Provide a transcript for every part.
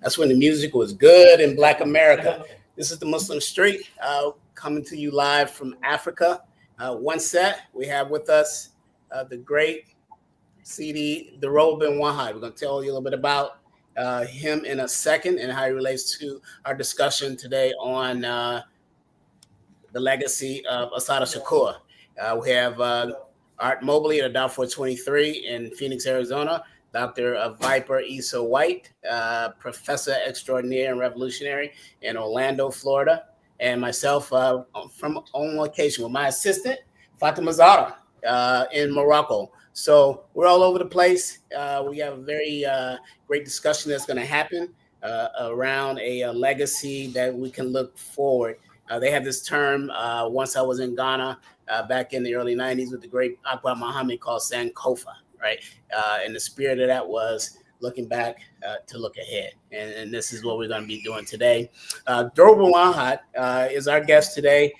That's when the music was good in Black America. This is the Muslim Street, coming to you live from Africa. One set, we have with us the great CD, Dhoruba Bin-Wahad. We're going to tell you a little bit about him in a second and how he relates to our discussion today on the legacy of Assata Shakur. We have Art Mobley at Darfur 23 in Phoenix, Arizona. Dr. Viper Issa White, Professor Extraordinaire and Revolutionary in Orlando, Florida. And myself from on location with my assistant, Fatima Zara, in Morocco. So we're all over the place. We have a very great discussion that's going to happen around a legacy that we can look forward. They have this term, once I was in Ghana back in the early 90s with the great Akbar Muhammad, called Sankofa, right? And the spirit of that was looking back to look ahead. And this is what we're going to be doing today. Dhoruba Bin-Wahad is our guest today.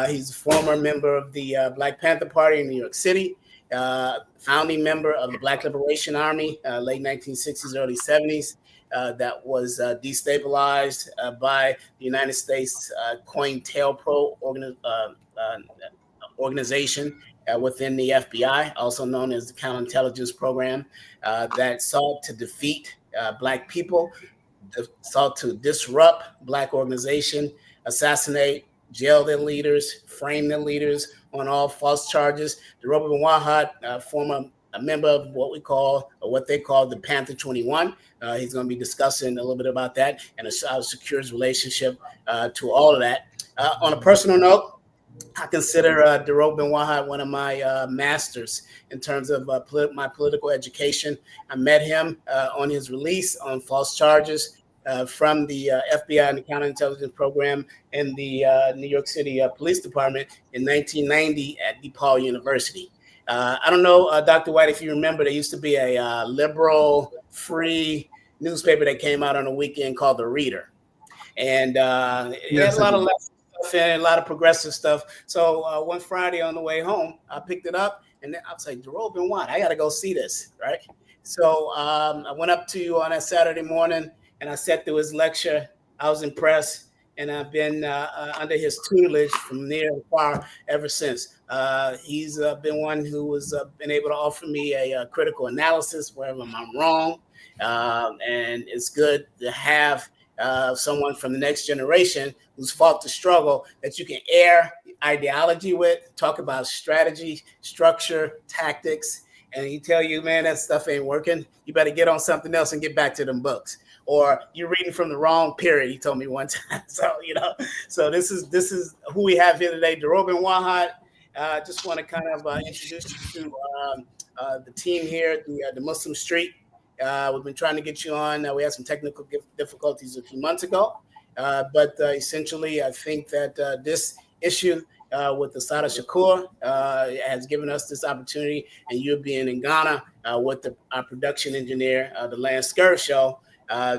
He's a former member of the Black Panther Party in New York City, founding member of the Black Liberation Army, late 1960s, early 70s. That was destabilized by the United States COINTELPRO organization within the FBI, also known as the Counterintelligence Program, that sought to defeat Black people, sought to disrupt Black organization, assassinate, jail their leaders, frame their leaders on all false charges. Dhoruba Bin-Wahad, former a member of what we call, or what they call, the Panther 21. He's going to be discussing a little bit about that and how Shakur's relationship to all of that. On a personal note, I consider Dhoruba Bin-Wahad one of my masters in terms of my political education. I met him on his release on false charges from the FBI and the Counterintelligence Program in the New York City Police Department in 1990 at DePaul University. I don't know, Dr. White, if you remember, there used to be a liberal, free newspaper that came out on a weekend called The Reader. And it had a lot of left stuff and a lot of progressive stuff. So one Friday on the way home, I picked it up and I was like, Dhoruba Bin-Wahad, I got to go see this, right? So I went up to you on that Saturday morning and I sat through his lecture. I was impressed. And I've been under his tutelage from near and far ever since. He's been one who has been able to offer me a critical analysis wherever I'm wrong. And it's good to have someone from the next generation who's fought the struggle that you can air ideology with, talk about strategy, structure, tactics, and he tell you, man, that stuff ain't working. You better get on something else and get back to them books. Or you're reading from the wrong period, he told me one time. So, so this is who we have here today, Dhoruba Bin-Wahad. Just want to kind of introduce you to the team here, the Muslim Street. We've been trying to get you on. We had some technical difficulties a few months ago. But essentially, I think that this issue with Assata Shakur has given us this opportunity, and you being in Ghana with our production engineer, the Lance Scurr Show,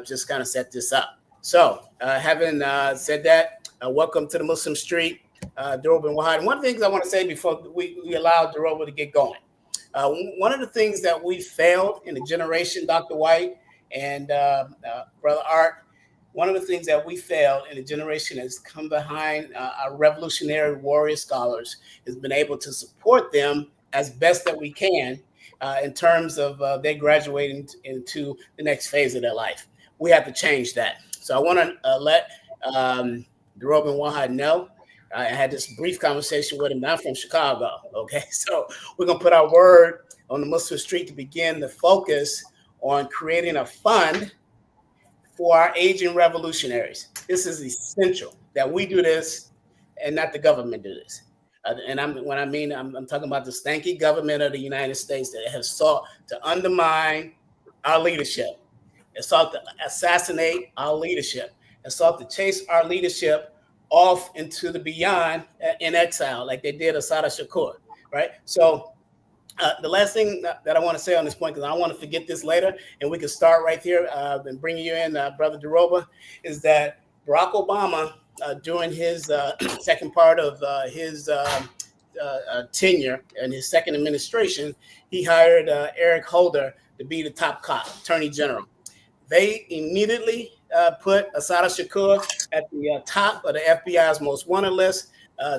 just kind of set this up. So having said that, welcome to the Muslim Street, Dhoruba Bin-Wahad. And one of the things I want to say before we allow Dhoruba to get going, one of the things that we failed in the generation, Dr. White and Brother Art, one of the things that we failed in the generation has come behind our revolutionary warrior scholars, has been able to support them as best that we can in terms of they graduating into the next phase of their life. We have to change that. So I want to let Dhoruba Bin-Wahad know. I had this brief conversation with him. I'm from Chicago, okay? So we're going to put our word on the Muslim Street to begin the focus on creating a fund for our aging revolutionaries. This is essential that we do this and not the government do this. I'm talking about the stanky government of the United States that has sought to undermine our leadership. It sought to assassinate our leadership. It sought to chase our leadership off into the beyond in exile, like they did Assata Shakur, right? So the last thing that I want to say on this point, because I don't want to forget this later, and we can start right here and bring you in, Brother Dhoruba, is that Barack Obama, during his second part of his tenure and his second administration, he hired Eric Holder to be the top cop, Attorney General. They immediately put Assata Shakur at the top of the FBI's most wanted list,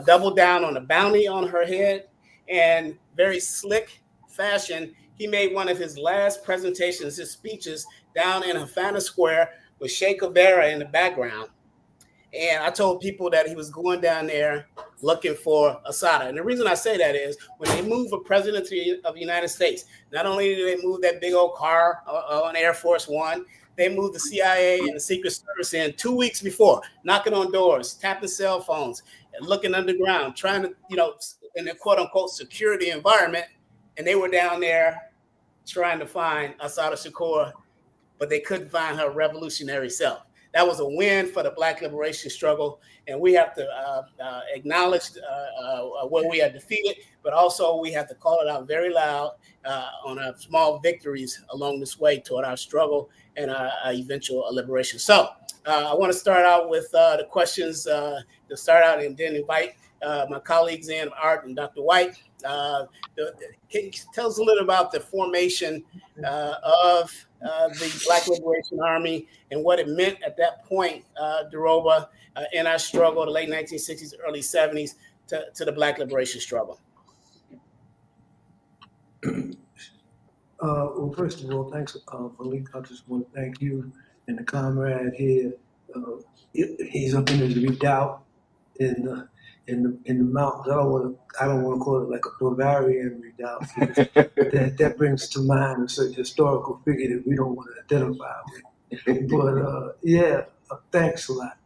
doubled down on the bounty on her head, and very slick fashion, he made one of his last presentations, his speeches, down in Havana Square with Che Guevara in the background. And I told people that he was going down there looking for Assata. And the reason I say that is when they move a president of the United States, not only do they move that big old car on Air Force One, they moved the CIA and the Secret Service in 2 weeks before, knocking on doors, tapping cell phones, and looking underground, trying to, in a quote unquote security environment. And they were down there trying to find Assata Shakur, but they couldn't find her revolutionary self. That was a win for the Black liberation struggle, and we have to acknowledge where we are defeated, but also we have to call it out very loud on our small victories along this way toward our struggle and our eventual liberation. So I want to start out with the questions to start out, and then invite my colleagues in, Art and Dr. White. Can you tell us a little about the formation of the Black Liberation Army and what it meant at that point, Dhoruba, in our struggle, the late 1960s, early 70s, to the Black liberation struggle? Well, first of all, thanks, Malik. I just want to thank you and the comrade here. He's up in his redoubt in the mountains. I don't want to call it like a Bavarian redoubt. that brings to mind a certain historical figure that we don't want to identify with. But thanks a lot,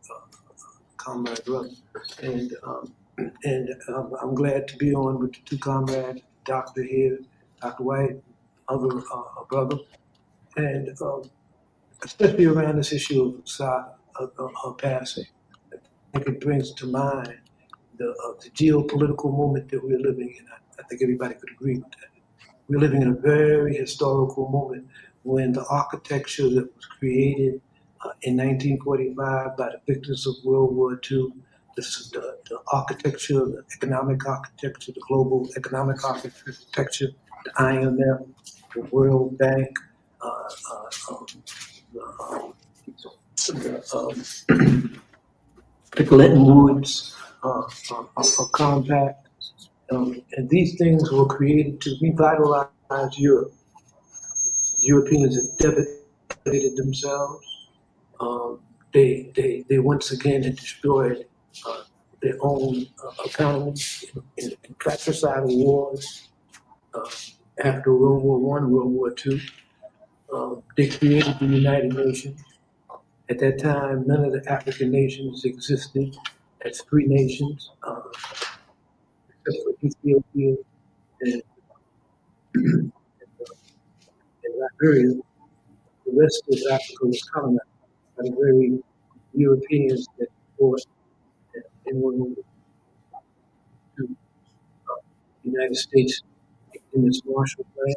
comrade brother. And I'm glad to be on with the two comrades, Doctor here, Dr. White, other brother, and especially around this issue of passing. I think it brings to mind the geopolitical moment that we're living in. I think everybody could agree with that. We're living in a very historical moment when the architecture that was created in 1945 by the victors of World War II, the architecture, the economic architecture, the global economic architecture, the IMF, the World Bank, the Bretton Woods compact, and these things were created to revitalize Europe. Europeans have devastated themselves. They once again had destroyed their own economy in fratricidal wars after World War I, World War II. They created the United Nations. At that time, none of the African nations existed as free nations, except for Ethiopia and, and Liberia. The rest of Africa was colonized by the very Europeans that fought in World War II. The United States, in its Marshall Plan,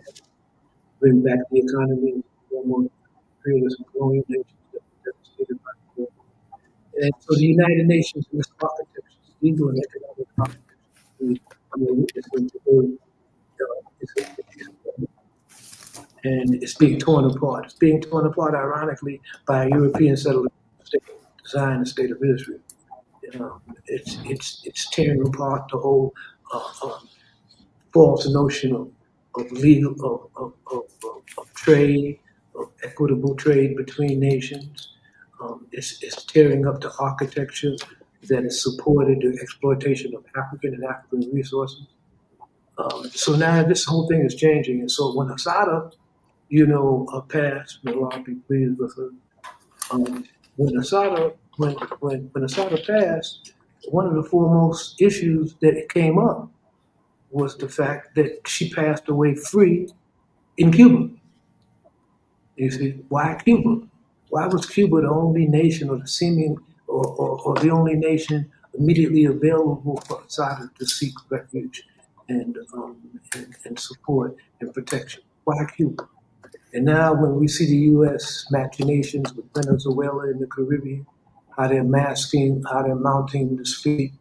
bring back the economy of almost fearless and growing nations that were devastated by the war. And so the United Nations and its architecture, legal and economic architecture, and it's being torn apart. It's being torn apart, ironically, by a European settler state designed the state of Israel. It's tearing apart the whole false notion of legal of trade, of equitable trade between nations. It's tearing up the architecture that has supported the exploitation of African resources. So now this whole thing is changing. And so when Assata, passed, may Allah be pleased with her. When Assata passed, one of the foremost issues that came up was the fact that she passed away free in Cuba. You see, why Cuba? Why was Cuba the only nation or the seeming or the only nation immediately available for Assata to seek refuge and support and protection? Why Cuba? And now when we see the U.S. machinations with Venezuela in the Caribbean, how they're masking, how they're mounting this fleet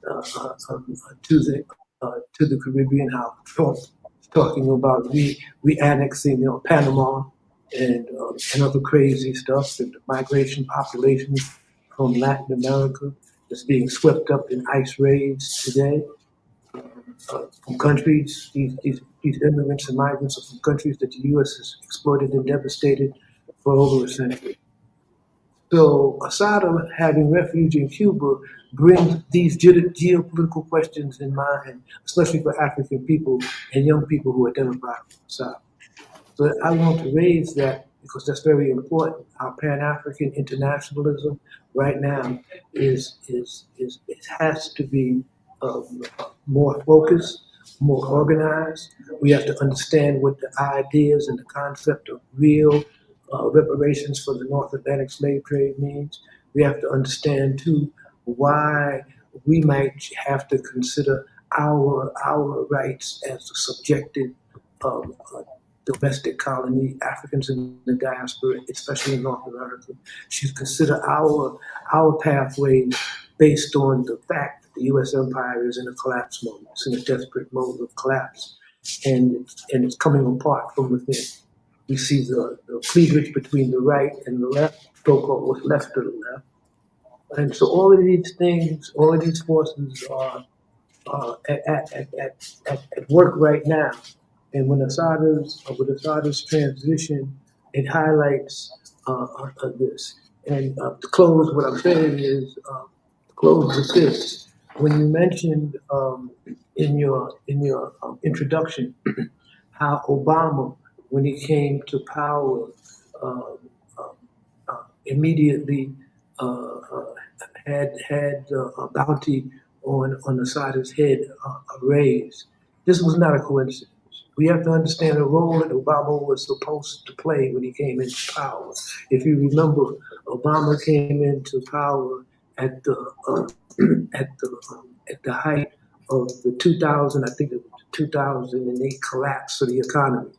to the Caribbean, how Trump is talking about re-annexing Panama and other crazy stuff, and the migration populations from Latin America that's being swept up in ice raids today from countries, these immigrants and migrants are from countries that the U.S. has exploited and devastated for over a century. So Assata having refuge in Cuba brings these geopolitical questions in mind, especially for African people and young people who identify with Assata. So I want to raise that because that's very important. Our Pan-African internationalism right now is it has to be more focused, more organized. We have to understand what the ideas and the concept of real reparations for the North Atlantic slave trade means. We have to understand too why we might have to consider our rights as subjected domestic colony Africans in the diaspora, especially in North America, should consider our pathways based on the fact that the U.S. empire is in a collapse mode. It's in a desperate mode of collapse, and it's coming apart from within. We see the cleavage between the right and the left, so-called what's left to the left, and so all of these things, all of these forces are at work right now. And when Assata's transition, it highlights this. And to close, what I'm saying is to close with this. When you mentioned in your introduction how Obama, when he came to power, um, um, immediately had a bounty on Assata's head raised. This was not a coincidence. We have to understand the role that Obama was supposed to play when he came into power. If you remember, Obama came into power at the at the height of the 2000, I think it was 2008 collapse of the economy,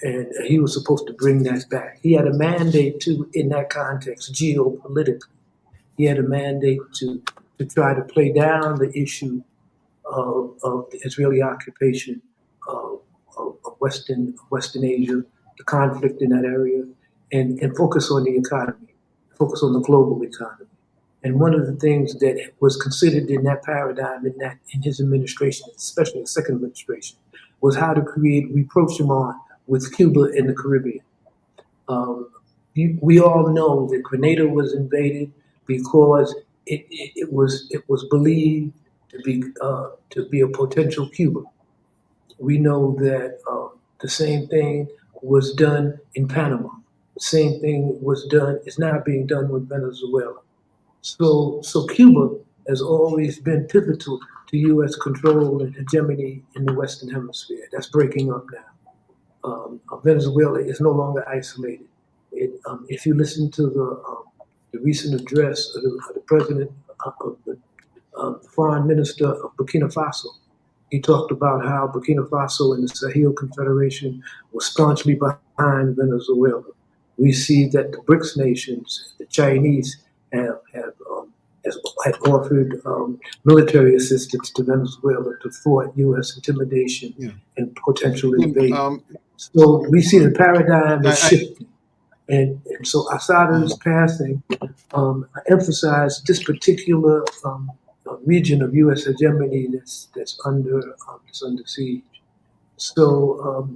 and he was supposed to bring that back. He had a mandate to, in that context, geopolitically. He had a mandate to try to play down the issue of the Israeli occupation of Western Asia, the conflict in that area, and focus on the economy, focus on the global economy. And one of the things that was considered in that paradigm in his administration, especially the second administration, was how to create rapprochement with Cuba and the Caribbean. Um, we all know that Grenada was invaded because it was believed to be a potential Cuba. We know that the same thing was done in Panama. The same thing was done is now being done with Venezuela. So Cuba has always been pivotal to U.S. control and hegemony in the Western Hemisphere. That's breaking up now. Venezuela is no longer isolated. If you listen to the recent address of the president of the foreign minister of Burkina Faso, he talked about how Burkina Faso and the Sahel Confederation were staunchly behind Venezuela. We see that the BRICS nations, the Chinese, have offered military assistance to Venezuela to thwart U.S. intimidation Yeah. and potential invasion. Um, So we see the paradigm is I- shifting. And so Assata's passing emphasized this particular region of U.S. hegemony that's under siege. So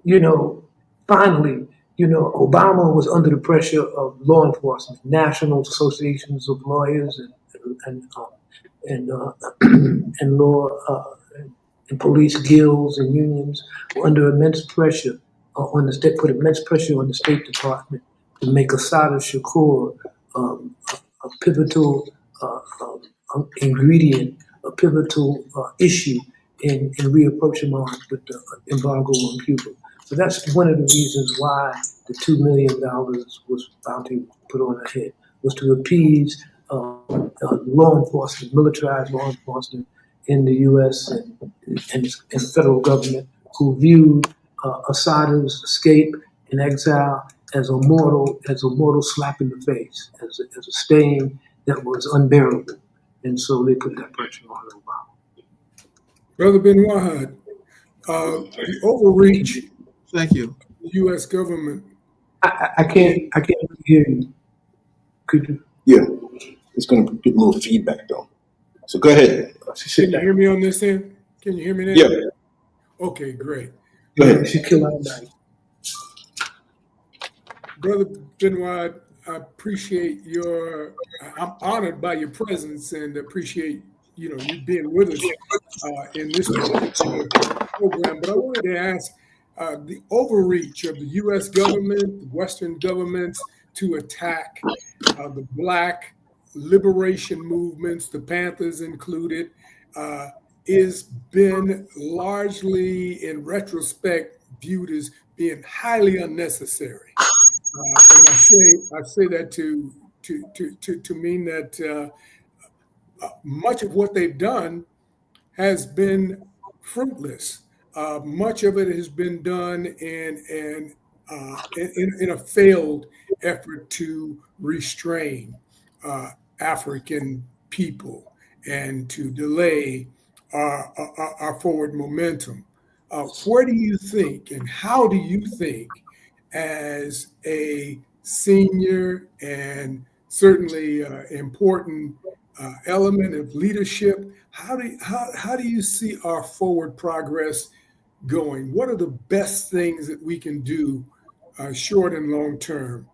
you know, finally, Obama was under the pressure of law enforcement, national associations of lawyers and and law and police guilds and unions were under immense pressure on the state, put immense pressure on the State Department to make Assata Shakur a pivotal ingredient, a pivotal issue in reapproaching with the embargo on Cuba. So that's one of the reasons why the $2 million was bounty put on her head, was to appease law enforcement, militarized law enforcement in the U.S. and federal government, who viewed Assata's escape and exile as a mortal slap in the face, as a stain that was unbearable, and so they put that pressure on Obama. Brother Bin-Wahad, the overreach Thank you. of the U.S. government. I can't really hear you. Could you? Yeah, it's going to get a little feedback though. So go ahead. Can you hear me on this end? Can you hear me now? Yeah, Okay, great. go ahead. She killed our night. Brother Bin-Wahad, I appreciate I'm honored by your presence and appreciate, you being with us in this particular program. But I wanted to ask the overreach of the U.S. government, the Western governments to attack the Black liberation movements, the Panthers included, is been largely, in retrospect, viewed as being highly unnecessary. And I say that to mean that much of what they've done has been fruitless. Much of it has been done in a failed effort to restrain African people and to delay our forward momentum. Where do you think, and how do you think, as a senior and certainly important element of leadership, how do you see our forward progress going? What are the best things that we can do, short and long term,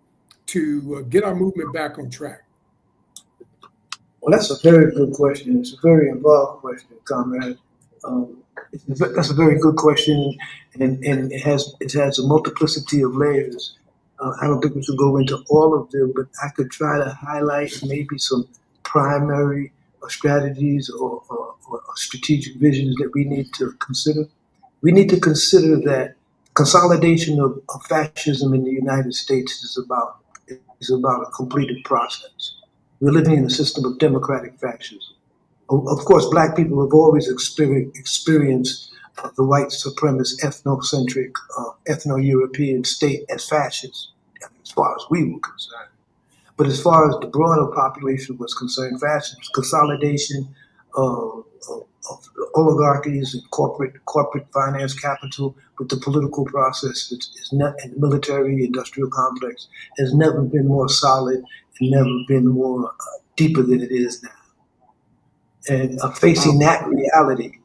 to get our movement back on track? Well, that's a very good question. It's a very involved question, comrade. That's a very good question, and it has a multiplicity of layers. I don't think we should go into all of them, but I could try to highlight maybe some primary strategies or strategic visions that we need to consider. We need to consider that consolidation of fascism in the United States is about a completed process. We're living in a system of democratic fascism. Of course, Black people have always experienced the white supremacist, ethnocentric, ethno-European state as fascist, as far as we were concerned. But as far as the broader population was concerned, fascism, consolidation of oligarchies and corporate finance capital with the political process and the military industrial complex has never been more solid and never been more deeper than it is now. And facing that reality,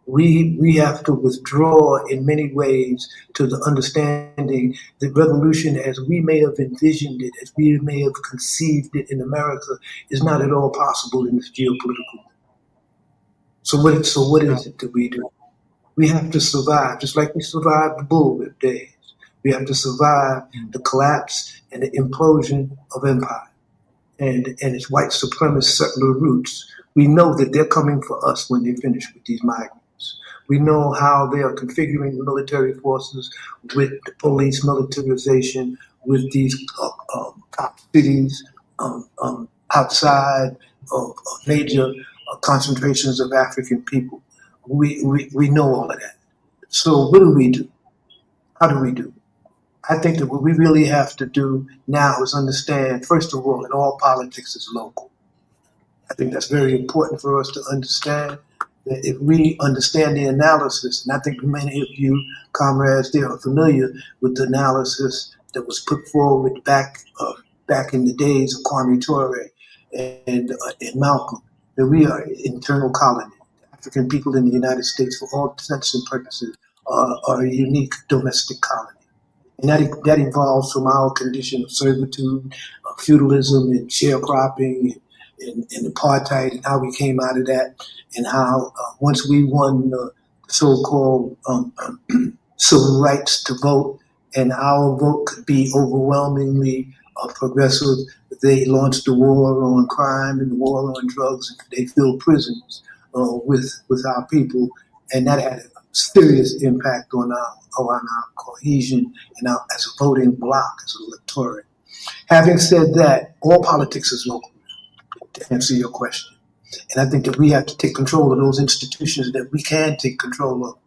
we have to withdraw in many ways to the understanding that revolution, as we may have envisioned it, as we may have conceived it in America, is not at all possible in this geopolitical. So what is it that we do? We have to survive, just like we survived the bullwhip days. We have to survive the collapse and the implosion of empire and its white supremacist settler roots. We know that they're coming for us when they finish with these migrants. We know how they are configuring the military forces with the police militarization, with these top cities outside of major concentrations of African people. We know all of that. So what do we do? How do we do? I think that what we really have to do now is understand, first of all, that all politics is local. I think that's very important for us to understand, that if we understand the analysis, and I think many of you comrades there are familiar with the analysis that was put forward back in the days of Kwame Ture and Malcolm, that we are an internal colony. African people in the United States, for all intents and purposes, are a unique domestic colony. And that evolves from our condition of servitude, feudalism, and sharecropping, and apartheid, and how we came out of that, and how once we won the so-called civil rights to vote, and our vote could be overwhelmingly progressive. They launched the war on crime and the war on drugs. They filled prisons with our people, and that had a serious impact on our cohesion and our as a voting bloc, as an electorate. Having said that, all politics is local, to answer your question. And I think that we have to take control of those institutions that we can take control of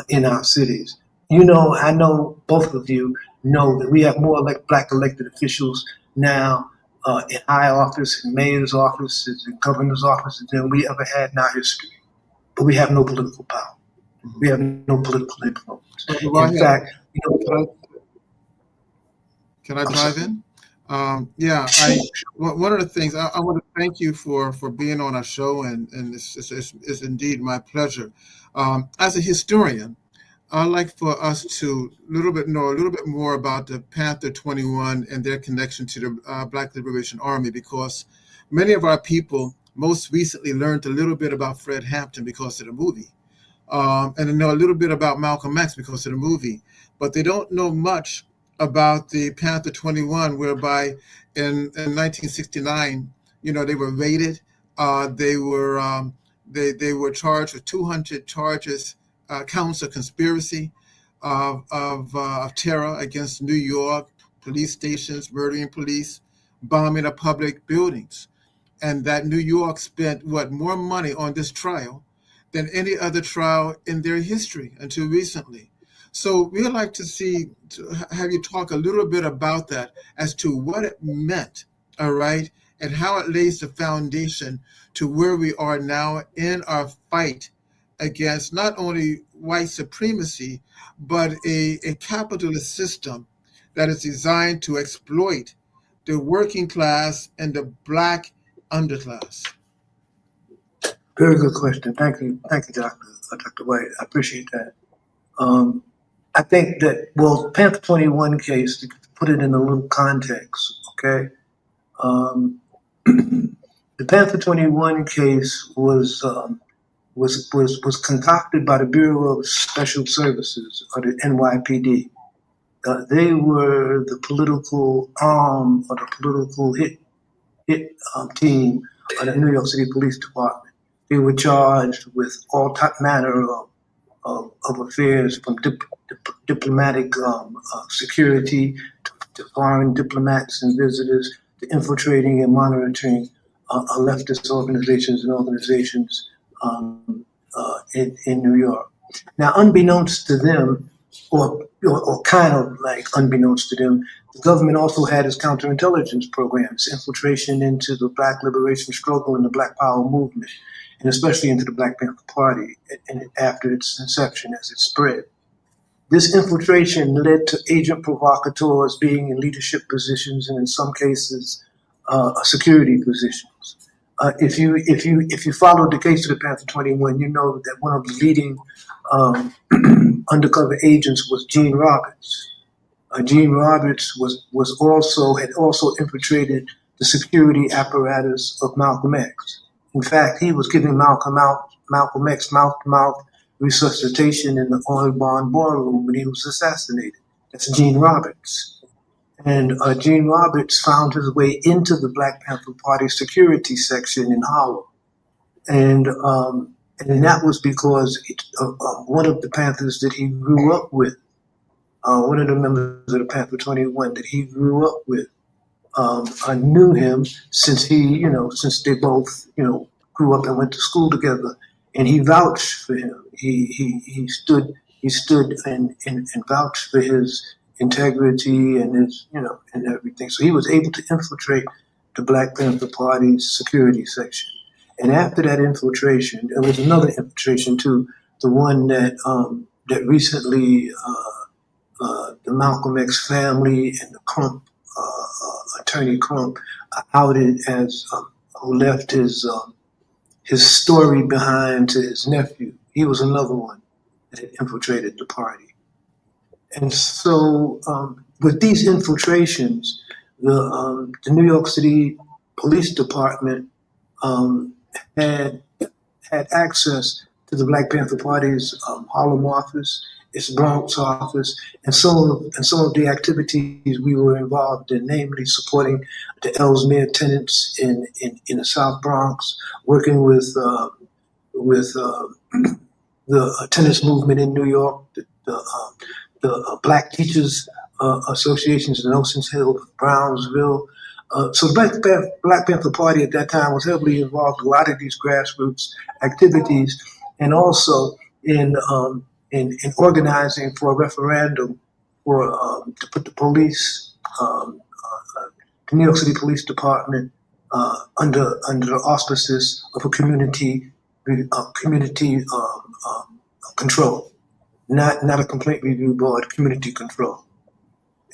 in our cities. I know both of you know that we have more black elected officials now in high office, in mayor's offices, in governor's offices than we ever had in our history. But we have no political power. We have no political influence. Go In ahead. fact, Can I I'm dive sorry. in? Yeah, one of the things I want to thank you for being on our show, and it's indeed my pleasure. As a historian, I'd like for us to know a little bit more about the Panther 21 and their connection to the Black Liberation Army, because many of our people most recently learned a little bit about Fred Hampton because of the movie, and they know a little bit about Malcolm X because of the movie, but they don't know much about the Panther 21, whereby in 1969, they were raided. They were charged with 200 charges, counts of conspiracy of terror against New York, police stations, murdering police, bombing of public buildings, and that New York spent more money on this trial than any other trial in their history until recently. So we'd like to have you talk a little bit about that as to what it meant, all right, and how it lays the foundation to where we are now in our fight against not only white supremacy, but a capitalist system that is designed to exploit the working class and the black underclass. Very good question. Thank you, Dr. White. I appreciate that. Um, I think that, well, Panther 21 case, to put it in a little context, okay? The Panther 21 case was concocted by the Bureau of Special Services, or the NYPD. They were the political arm or the political hit team of the New York City Police Department. They were charged with all manner of affairs, from diplomatic security to foreign diplomats and visitors, to infiltrating and monitoring leftist organizations in New York. Now, unbeknownst to them, or kind of like unbeknownst to them, the government also had its counterintelligence programs, infiltration into the Black liberation struggle and the Black Power movement, and especially into the Black Panther Party and after its inception as it spread. This infiltration led to agent provocateurs being in leadership positions and in some cases security positions. If you followed the case of the Panther 21, you know that one of the leading undercover agents was Gene Roberts. Gene Roberts had also infiltrated the security apparatus of Malcolm X. In fact, he was giving Malcolm X mouth-to-mouth resuscitation in the Oil Barn Ballroom when he was assassinated. That's Gene Roberts. And Gene Roberts found his way into the Black Panther Party security section in Harlem. And that was because one of the Panthers that he grew up with, one of the members of the Panther 21 that he grew up with, I knew him since since they both, grew up and went to school together, and he vouched for him. He stood and vouched for his integrity and his, and everything. So he was able to infiltrate the Black Panther Party's security section. And after that infiltration, there was another infiltration too, the one that recently the Malcolm X family and the attorney Crump outed as who left his story behind to his nephew. He was another one that had infiltrated the party. And so with these infiltrations, the New York City Police Department had access to the Black Panther Party's Harlem office its Bronx office, and some of the activities we were involved in, namely supporting the Ellesmere tenants in the South Bronx, working with the tennis movement in New York, the Black Teachers Associations in Oceans Hill, Brownsville. So the Black Panther Party at that time was heavily involved in a lot of these grassroots activities, and also in organizing for a referendum for to put the police, the New York City Police Department, under the auspices of a community control, not a complaint review board, community control.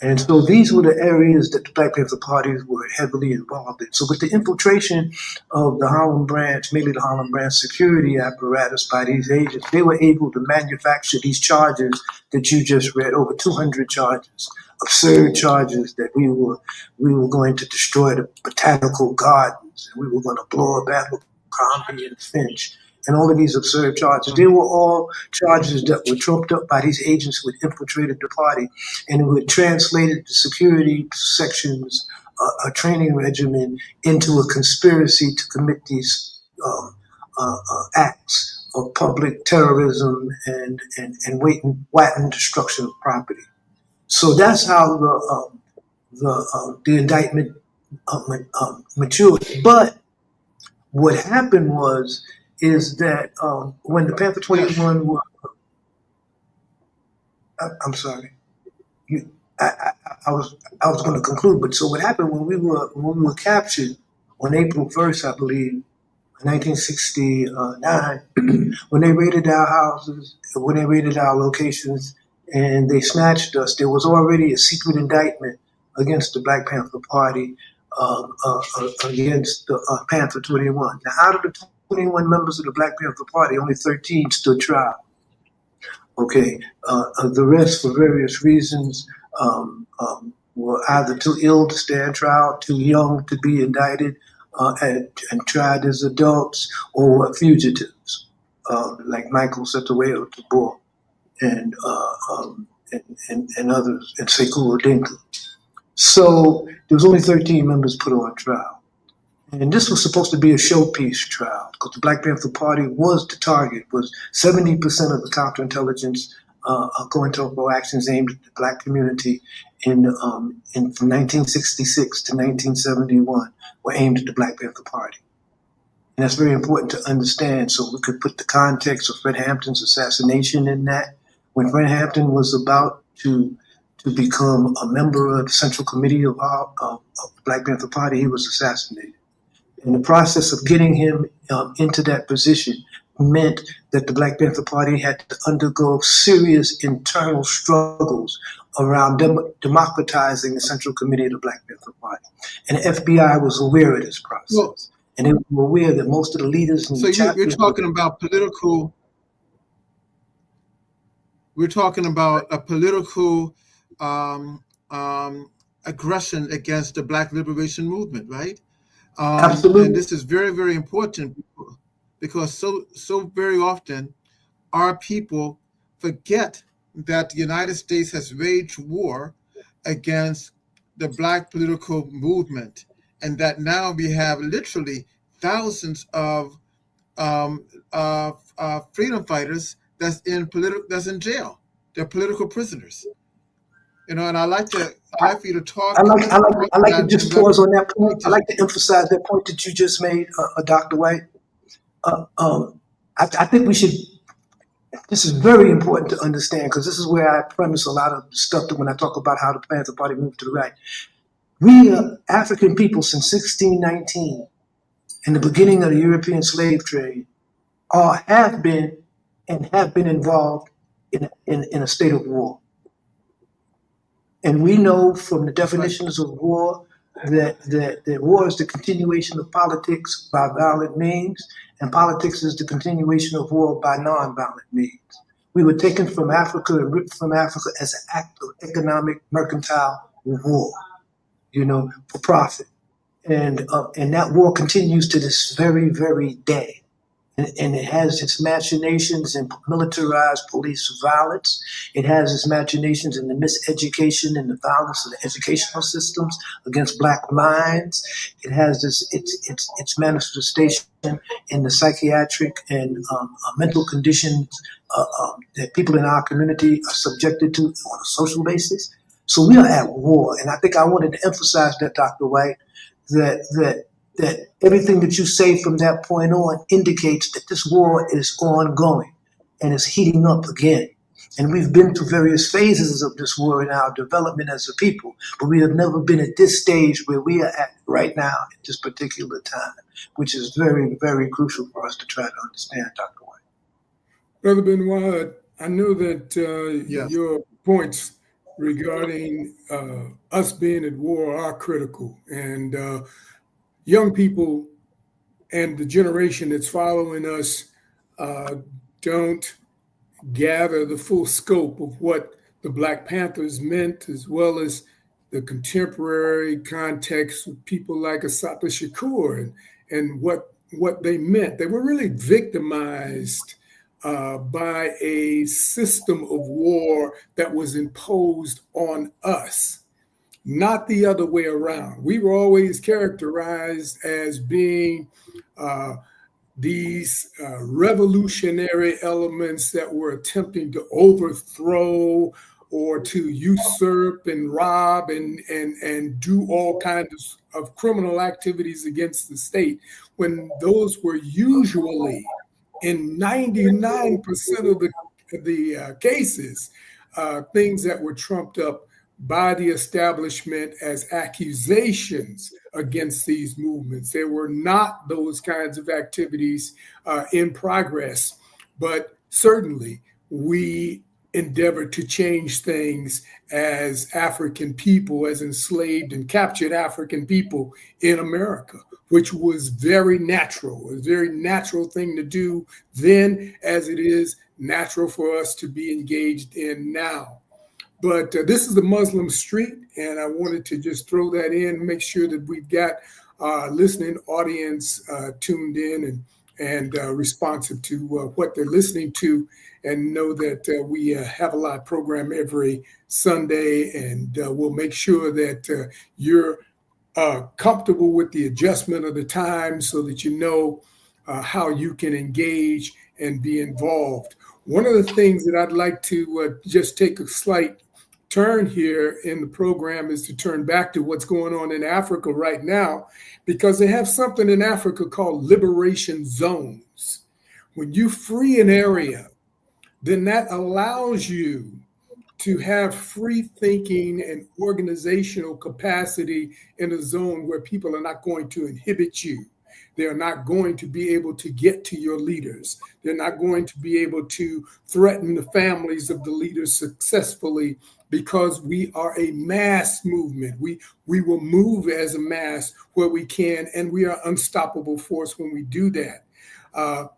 And so these were the areas that the Black Panther parties were heavily involved in. So with the infiltration of the Harlem branch, mainly the Harlem branch security apparatus by these agents, they were able to manufacture these charges that you just read, over 200 charges, absurd charges that we were going to destroy the botanical gardens, and we were going to blow up Abercrombie and Finch, and all of these absurd charges. They were all charges that were trumped up by these agents who had infiltrated the party and who had translated the security sections, a training regimen, into a conspiracy to commit these acts of public terrorism and wanton destruction of property. So that's how the indictment matured. But what happened is that when the Panther 21 were, I'm sorry, I was going to conclude, but so what happened when we were captured on April 1st, I believe, 1969, when they raided our houses, when they raided our locations, and they snatched us, there was already a secret indictment against the Black Panther Party, against the Panther 21. Now, out of the 21 members of the Black Panther Party, only 13 stood trial. Okay, the rest, for various reasons, were either too ill to stand trial, too young to be indicted, and tried as adults, or were fugitives, like Michael Setoweyo Tabor and others, and Sekou Odinka. So there was only 13 members put on trial. And this was supposed to be a showpiece trial because the Black Panther Party was the target, was 70% of the counterintelligence COINTELPRO actions aimed at the Black community from 1966 to 1971 were aimed at the Black Panther Party. And that's very important to understand, so we could put the context of Fred Hampton's assassination in that. When Fred Hampton was about to become a member of the Central Committee of the Black Panther Party, he was assassinated. And the process of getting him into that position meant that the Black Panther Party had to undergo serious internal struggles around democratizing the Central Committee of the Black Panther Party. And the FBI was aware of this process. Well, and they were aware that most of the leaders in the chapter... So you're talking about political... We're talking about a political aggression against the Black liberation movement, right? Absolutely. And this is very, very important because so very often our people forget that the United States has waged war against the Black political movement, and that now we have literally thousands of freedom fighters that's in jail. They're political prisoners. You know, and I'd like for you to talk. I like to just pause on that point. I like to emphasize that point that you just made, Dr. White. I think we should. This is very important to understand because this is where I premise a lot of stuff that when I talk about how the Panther Party moved to the right. We African people since 1619 and the beginning of the European slave trade have been involved in a state of war. And we know from the definitions of war that war is the continuation of politics by violent means, and politics is the continuation of war by nonviolent means. We were taken from Africa and ripped from Africa as an act of economic mercantile war, for profit. And that war continues to this very, very day. and it has its machinations in militarized police violence. It has its machinations in the miseducation and the violence of the educational systems against Black minds. It has its manifestation in the psychiatric and mental conditions that people in our community are subjected to on a social basis. So we are at war, and I think I wanted to emphasize that, Dr. White, that everything that you say from that point on indicates that this war is ongoing and is heating up again. And we've been through various phases of this war in our development as a people, but we have never been at this stage where we are at right now at this particular time, which is very, very crucial for us to try to understand, Dr. White. Brother Bin-Wahad, I know that Yes. your points regarding us being at war are critical, and young people and the generation that's following us don't gather the full scope of what the Black Panthers meant, as well as the contemporary context with people like Assata Shakur and what they meant. They were really victimized by a system of war that was imposed on us, not the other way around. We were always characterized as being these revolutionary elements that were attempting to overthrow or to usurp and rob and do all kinds of criminal activities against the state, when those were usually, in 99% of the cases, things that were trumped up by the establishment as accusations against these movements. There were not those kinds of activities in progress, but certainly we endeavored to change things as African people, as enslaved and captured African people in America, which was very natural. It was a very natural thing to do then, as it is natural for us to be engaged in now. But this is the Muslim Street, and I wanted to just throw that in, make sure that we've got our listening audience tuned in and responsive to what they're listening to, and know that we have a live program every Sunday, and we'll make sure that you're comfortable with the adjustment of the time so that you know how you can engage and be involved. One of the things that I'd like to just take a slight turn here in the program is to turn back to what's going on in Africa right now, because they have something in Africa called liberation zones. When you free an area, then that allows you to have free thinking and organizational capacity in a zone where people are not going to inhibit you. They're not going to be able to get to your leaders. They're not going to be able to threaten the families of the leaders successfully, because we are a mass movement. We will move as a mass where we can, and we are unstoppable force when we do that.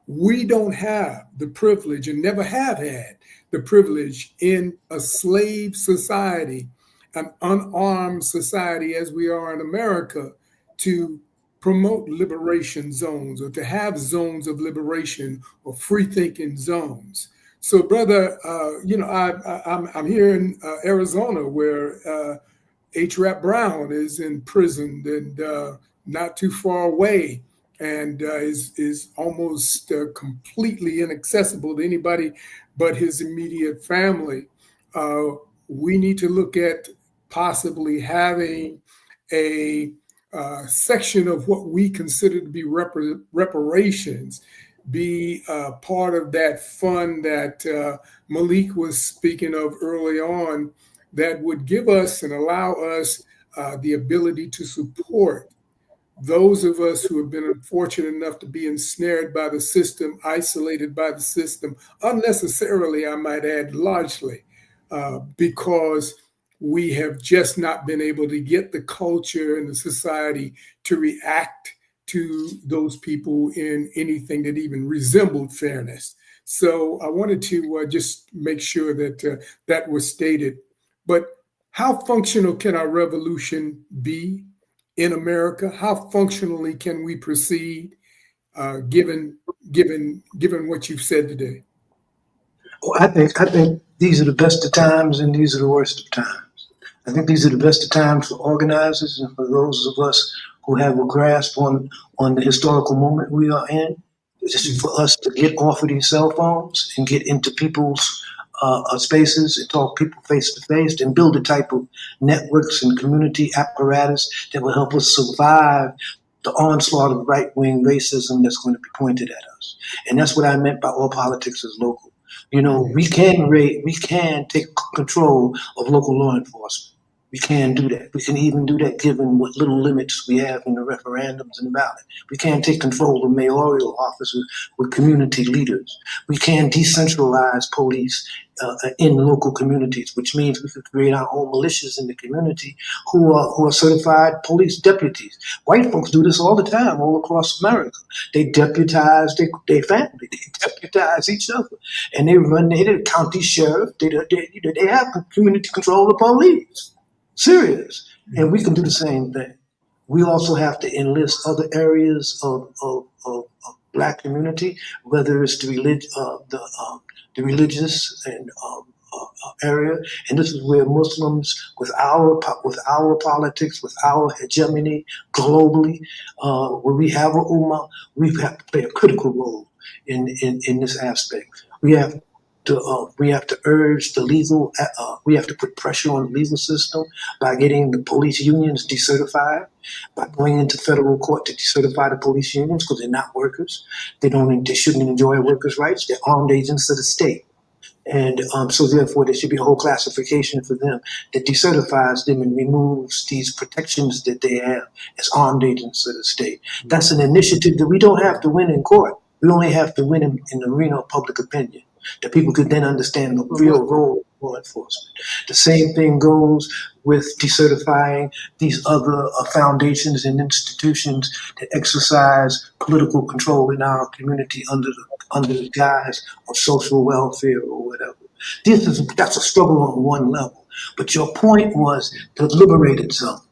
We don't have the privilege, and never have had the privilege in a slave society, an unarmed society as we are in America, to promote liberation zones or to have zones of liberation or free thinking zones. So, brother, I'm here in Arizona, where H. Rap Brown is imprisoned and not too far away, and is almost completely inaccessible to anybody but his immediate family. We need to look at possibly having a section of what we consider to be reparations be part of that fund that Malik was speaking of early on, that would give us and allow us the ability to support those of us who have been unfortunate enough to be ensnared by the system, isolated by the system, unnecessarily, I might add, largely, because we have just not been able to get the culture and the society to react to those people in anything that even resembled fairness. So I wanted to just make sure that that was stated. But how functional can our revolution be in America? How functionally can we proceed? given what you've said today? Well, I think these are the best of times and these are the worst of times. I think these are the best of times for organizers and for those of us who have a grasp on the historical moment we are in. Just for us to get off of these cell phones and get into people's spaces and talk people face to face and build a type of networks and community apparatus that will help us survive the onslaught of right wing racism that's going to be pointed at us. And that's what I meant by all politics is local. You know, we can take control of local law enforcement. We can do that. We can even do that given what little limits we have in the referendums and the ballot. We can take control of mayoral offices with community leaders. We can decentralize police in local communities, which means we could create our own militias in the community who are certified police deputies. White folks do this all the time, all across America. They deputize their family. They deputize each other, and they run the county sheriff. They have community control of police. Serious. And we can do the same thing. We also have to enlist other areas of black community, whether it's the religious and area. And this is where Muslims, with our politics, with our hegemony globally, where we have a ummah, we have to play a critical role in this aspect. We have to urge the legal. We have to put pressure on the legal system by getting the police unions decertified, by going into federal court to decertify the police unions because they're not workers. They shouldn't enjoy workers' rights. They're armed agents of the state. And so therefore there should be a whole classification for them that decertifies them and removes these protections that they have as armed agents of the state. That's an initiative that we don't have to win in court. We only have to win in the arena of public opinion, that people could then understand the real role of law enforcement. The same thing goes with decertifying these other foundations and institutions that exercise political control in our community under the guise of social welfare or whatever. That's a struggle on one level. But your point was the liberated zones.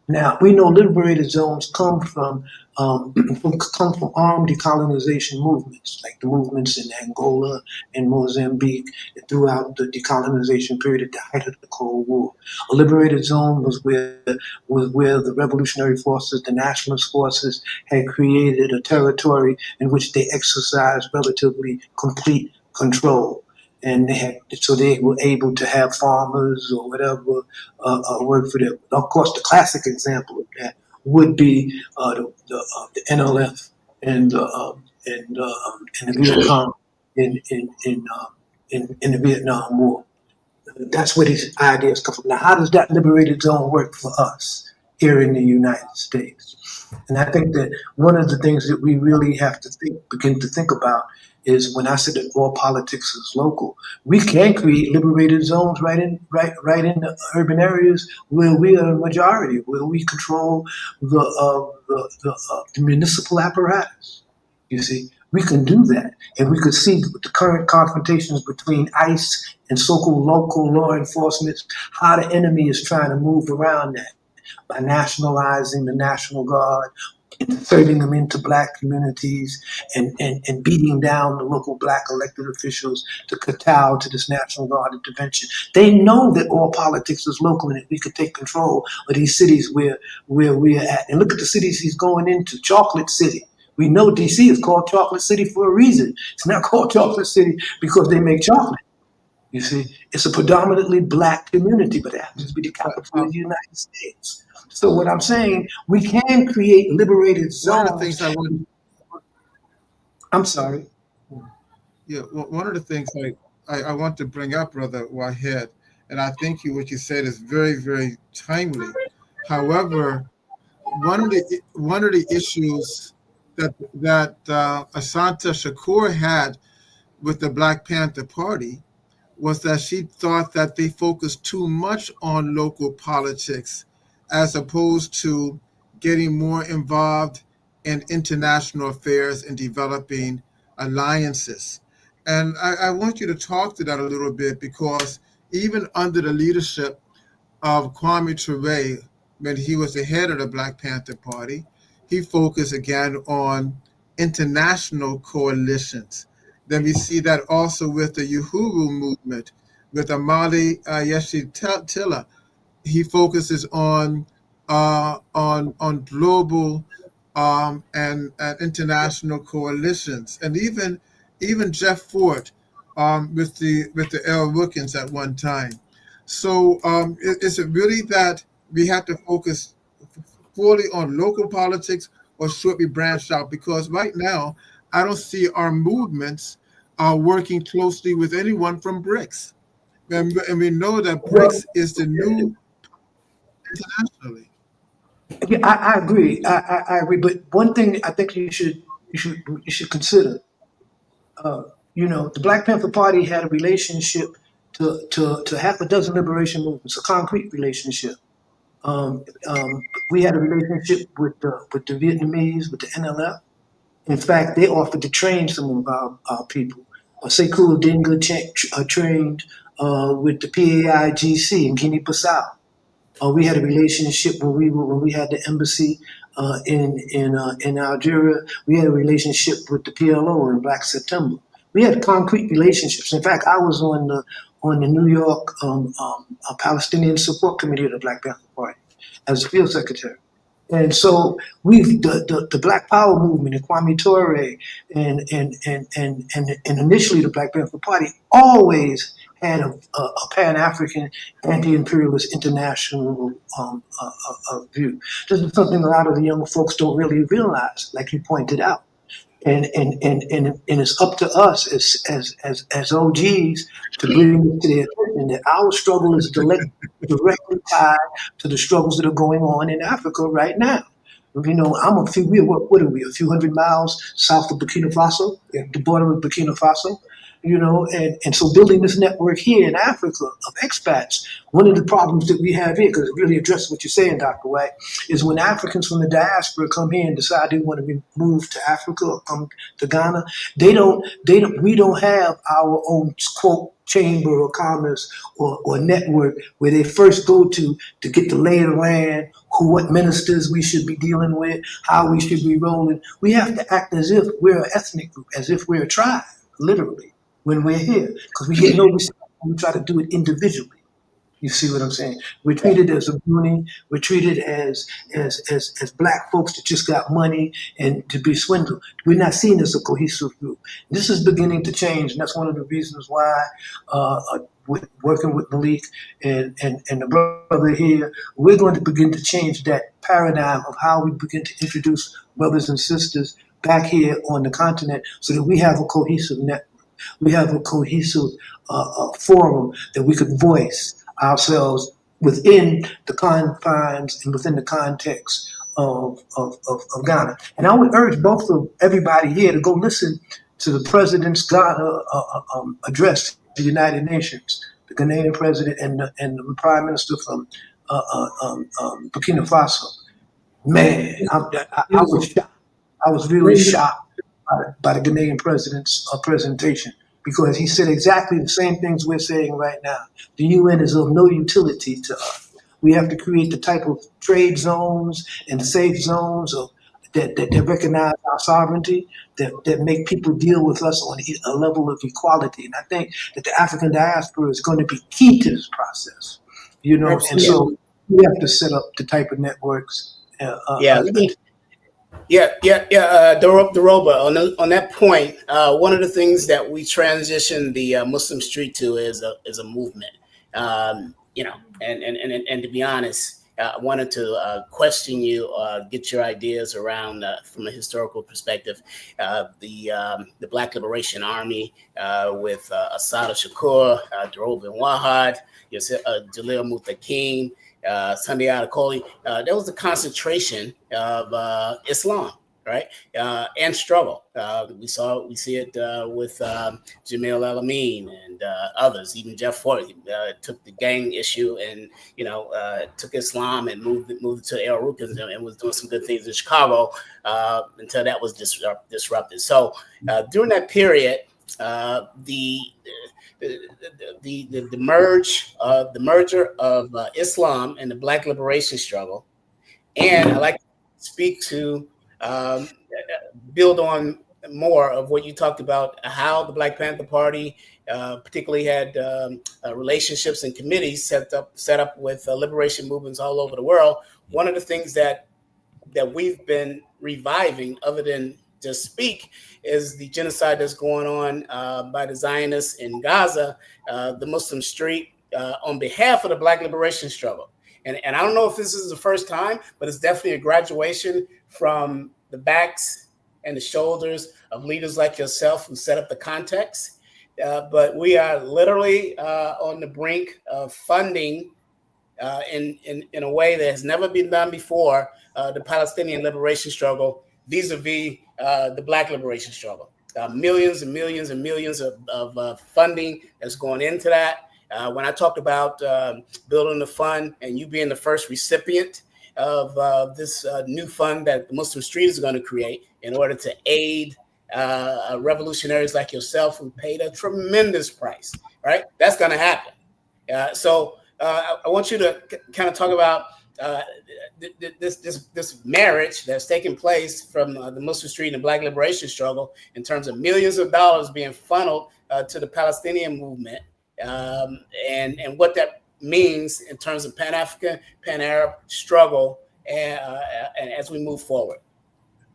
Now we know liberated zones come from armed decolonization movements, like the movements in Angola and Mozambique throughout the decolonization period at the height of the Cold War. A liberated zone was where the revolutionary forces, the nationalist forces, had created a territory in which they exercised relatively complete control. And they were able to have farmers or whatever work for them. Of course, the classic example of that would be the NLF and the Viet Cong in the Vietnam War. That's where these ideas come from. Now, how does that liberated zone work for us here in the United States? And I think that one of the things that we really have to begin to think about is when I said that all politics is local, we can create liberated zones right in the urban areas where we are the majority, where we control the municipal apparatus. You see, we can do that, and we could see the current confrontations between ICE and so-called local law enforcement, how the enemy is trying to move around that by nationalizing the National Guard, inserting them into black communities, and beating down the local black elected officials to kowtow to this National Guard intervention. They know that all politics is local and that we could take control of these cities where we are at. And look at the cities he's going into. Chocolate City. We know DC is called Chocolate City for a reason. It's not called Chocolate City because they make chocolate. You see, it's a predominantly black community, but it happens to be the capital of the United States. So what I'm saying, we can create liberated zones. One of the things I'm sorry. one of the things I want to bring up, Brother Wahed, and I think what you said is very, very timely. However, one of the issues that Assata Shakur had with the Black Panther Party was that she thought that they focused too much on local politics as opposed to getting more involved in international affairs and developing alliances. And I want you to talk to that a little bit, because even under the leadership of Kwame Ture, when he was the head of the Black Panther Party, he focused again on international coalitions. Then we see that also with the Uhuru movement, with Amali Yeshitela. He focuses on global and international coalitions, and even Jeff Ford with the L. Wilkins at one time. So is it really that we have to focus fully on local politics, or should we branch out? Because right now, I don't see our movements working closely with anyone from BRICS. And we know that Well, BRICS is the new internationally. yeah, I agree. I agree. But one thing I think you should consider. Uh, the Black Panther Party had a relationship to half a dozen liberation movements, a concrete relationship. We had a relationship with the Vietnamese, with the NLF. In fact, they offered to train some of our people. Sekou Odinga trained with the PAIGC in Guinea-Bissau. We had a relationship when we had the embassy in Algeria. We had a relationship with the PLO in Black September. We had concrete relationships. In fact, I was on the New York Palestinian Support Committee of the Black Panther Party as a field secretary. And so the Black Power movement and Kwame Ture and initially the Black Panther Party always had a Pan-African anti-imperialist international view. This is something a lot of the young folks don't really realize, like you pointed out. And it's up to us as OGs to bring it to their attention that our struggle is directly tied to the struggles that are going on in Africa right now. What are we, a few hundred miles south of Burkina Faso, the border of Burkina Faso? And so building this network here in Africa of expats, one of the problems that we have here, because it really addresses what you're saying, Dr. White, is when Africans from the diaspora come here and decide they want to move to Africa or come to Ghana, we don't have our own quote chamber of commerce or network where they first go to get the lay of the land, what ministers we should be dealing with, how we should be rolling. We have to act as if we're an ethnic group, as if we're a tribe, literally, when we're here, because we get no respect when we try to do it individually. You see what I'm saying? We're treated as a beauty. We're treated as black folks that just got money and to be swindled. We're not seen as a cohesive group. This is beginning to change, and that's one of the reasons why, working with Malik and the brother here, we're going to begin to change that paradigm of how we begin to introduce brothers and sisters back here on the continent so that we have a cohesive network. We have a cohesive forum that we could voice ourselves within the confines and within the context of Ghana. And I would urge both of everybody here to go listen to the president's Ghana address to the United Nations, the Ghanaian president and the prime minister from Burkina Faso. Man, I was shocked. I was really shocked by the Ghanaian president's presentation because he said exactly the same things we're saying right now. The UN is of no utility to us. We have to create the type of trade zones and safe zones that recognize our sovereignty, that make people deal with us on a level of equality. And I think that the African diaspora is going to be key to this process. And so we have to set up the type of networks. Dhoruba, on that point, one of the things that we transitioned the Muslim street to is a movement. And to be honest, I wanted to question you, get your ideas around from a historical perspective, the Black Liberation Army with Assata Shakur, Dhoruba Bin-Wahad, Jalil Muttaqin, Sunday Adekoli. There was a concentration of Islam, right, and struggle. We see it with Jamil El-Amin and others. Even Jeff Ford took the gang issue and took Islam and moved it to El Rukn and was doing some good things in Chicago until that was disrupted. So during that period, the merger of Islam and the Black liberation struggle, and I like to speak to build on more of what you talked about, how the Black Panther Party particularly had relationships and committees set up with liberation movements all over the world. One of the things that we've been reviving, other than just speak, is the genocide that's going on by the Zionists in Gaza, the Muslim street, on behalf of the Black liberation struggle. And I don't know if this is the first time, but it's definitely a graduation from the backs and the shoulders of leaders like yourself who set up the context. But we are literally on the brink of funding in a way that has never been done before the Palestinian liberation struggle vis-a-vis the Black liberation struggle. Millions and millions and millions of funding that's going into that. When I talked about building the fund and you being the first recipient of this new fund that the Muslim Street is going to create in order to aid revolutionaries like yourself who paid a tremendous price, right? That's going to happen. So I want you to kind of talk about this marriage that's taking place from the Muslim Street and the Black liberation struggle in terms of millions of dollars being funneled to the Palestinian movement, and what that means in terms of Pan-African, Pan-Arab struggle, and as we move forward.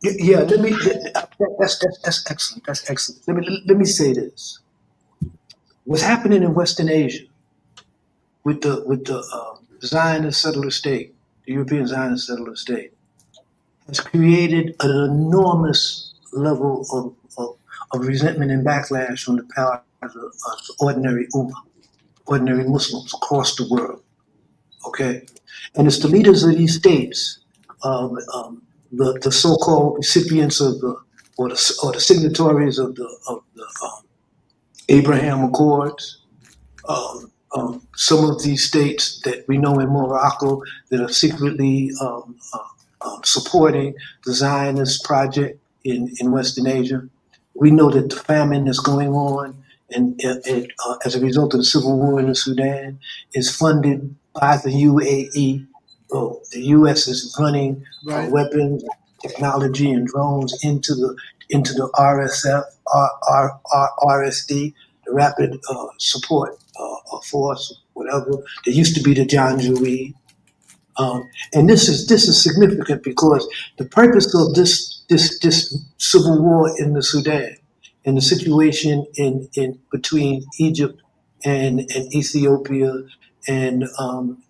Yeah, that's excellent. That's excellent. Let me say this. What's happening in Western Asia with the Zionist settler state, the European Zionist settler state, has created an enormous level of resentment and backlash on the part of the ordinary Ummah, ordinary Muslims across the world. Okay, and it's the leaders of these states, the so-called recipients of the signatories of the Abraham Accords. Some of these states that we know in Morocco that are secretly supporting the Zionist project in Western Asia. We know that the famine that's going on and as a result of the civil war in the Sudan is funded by the UAE. Oh, the U.S. is running weapons, technology, and drones into the RSF, RSD, the Rapid Support Force, whatever. There used to be the Janjaweed. And this is significant because the purpose of this civil war in the Sudan and the situation in between Egypt and Ethiopia and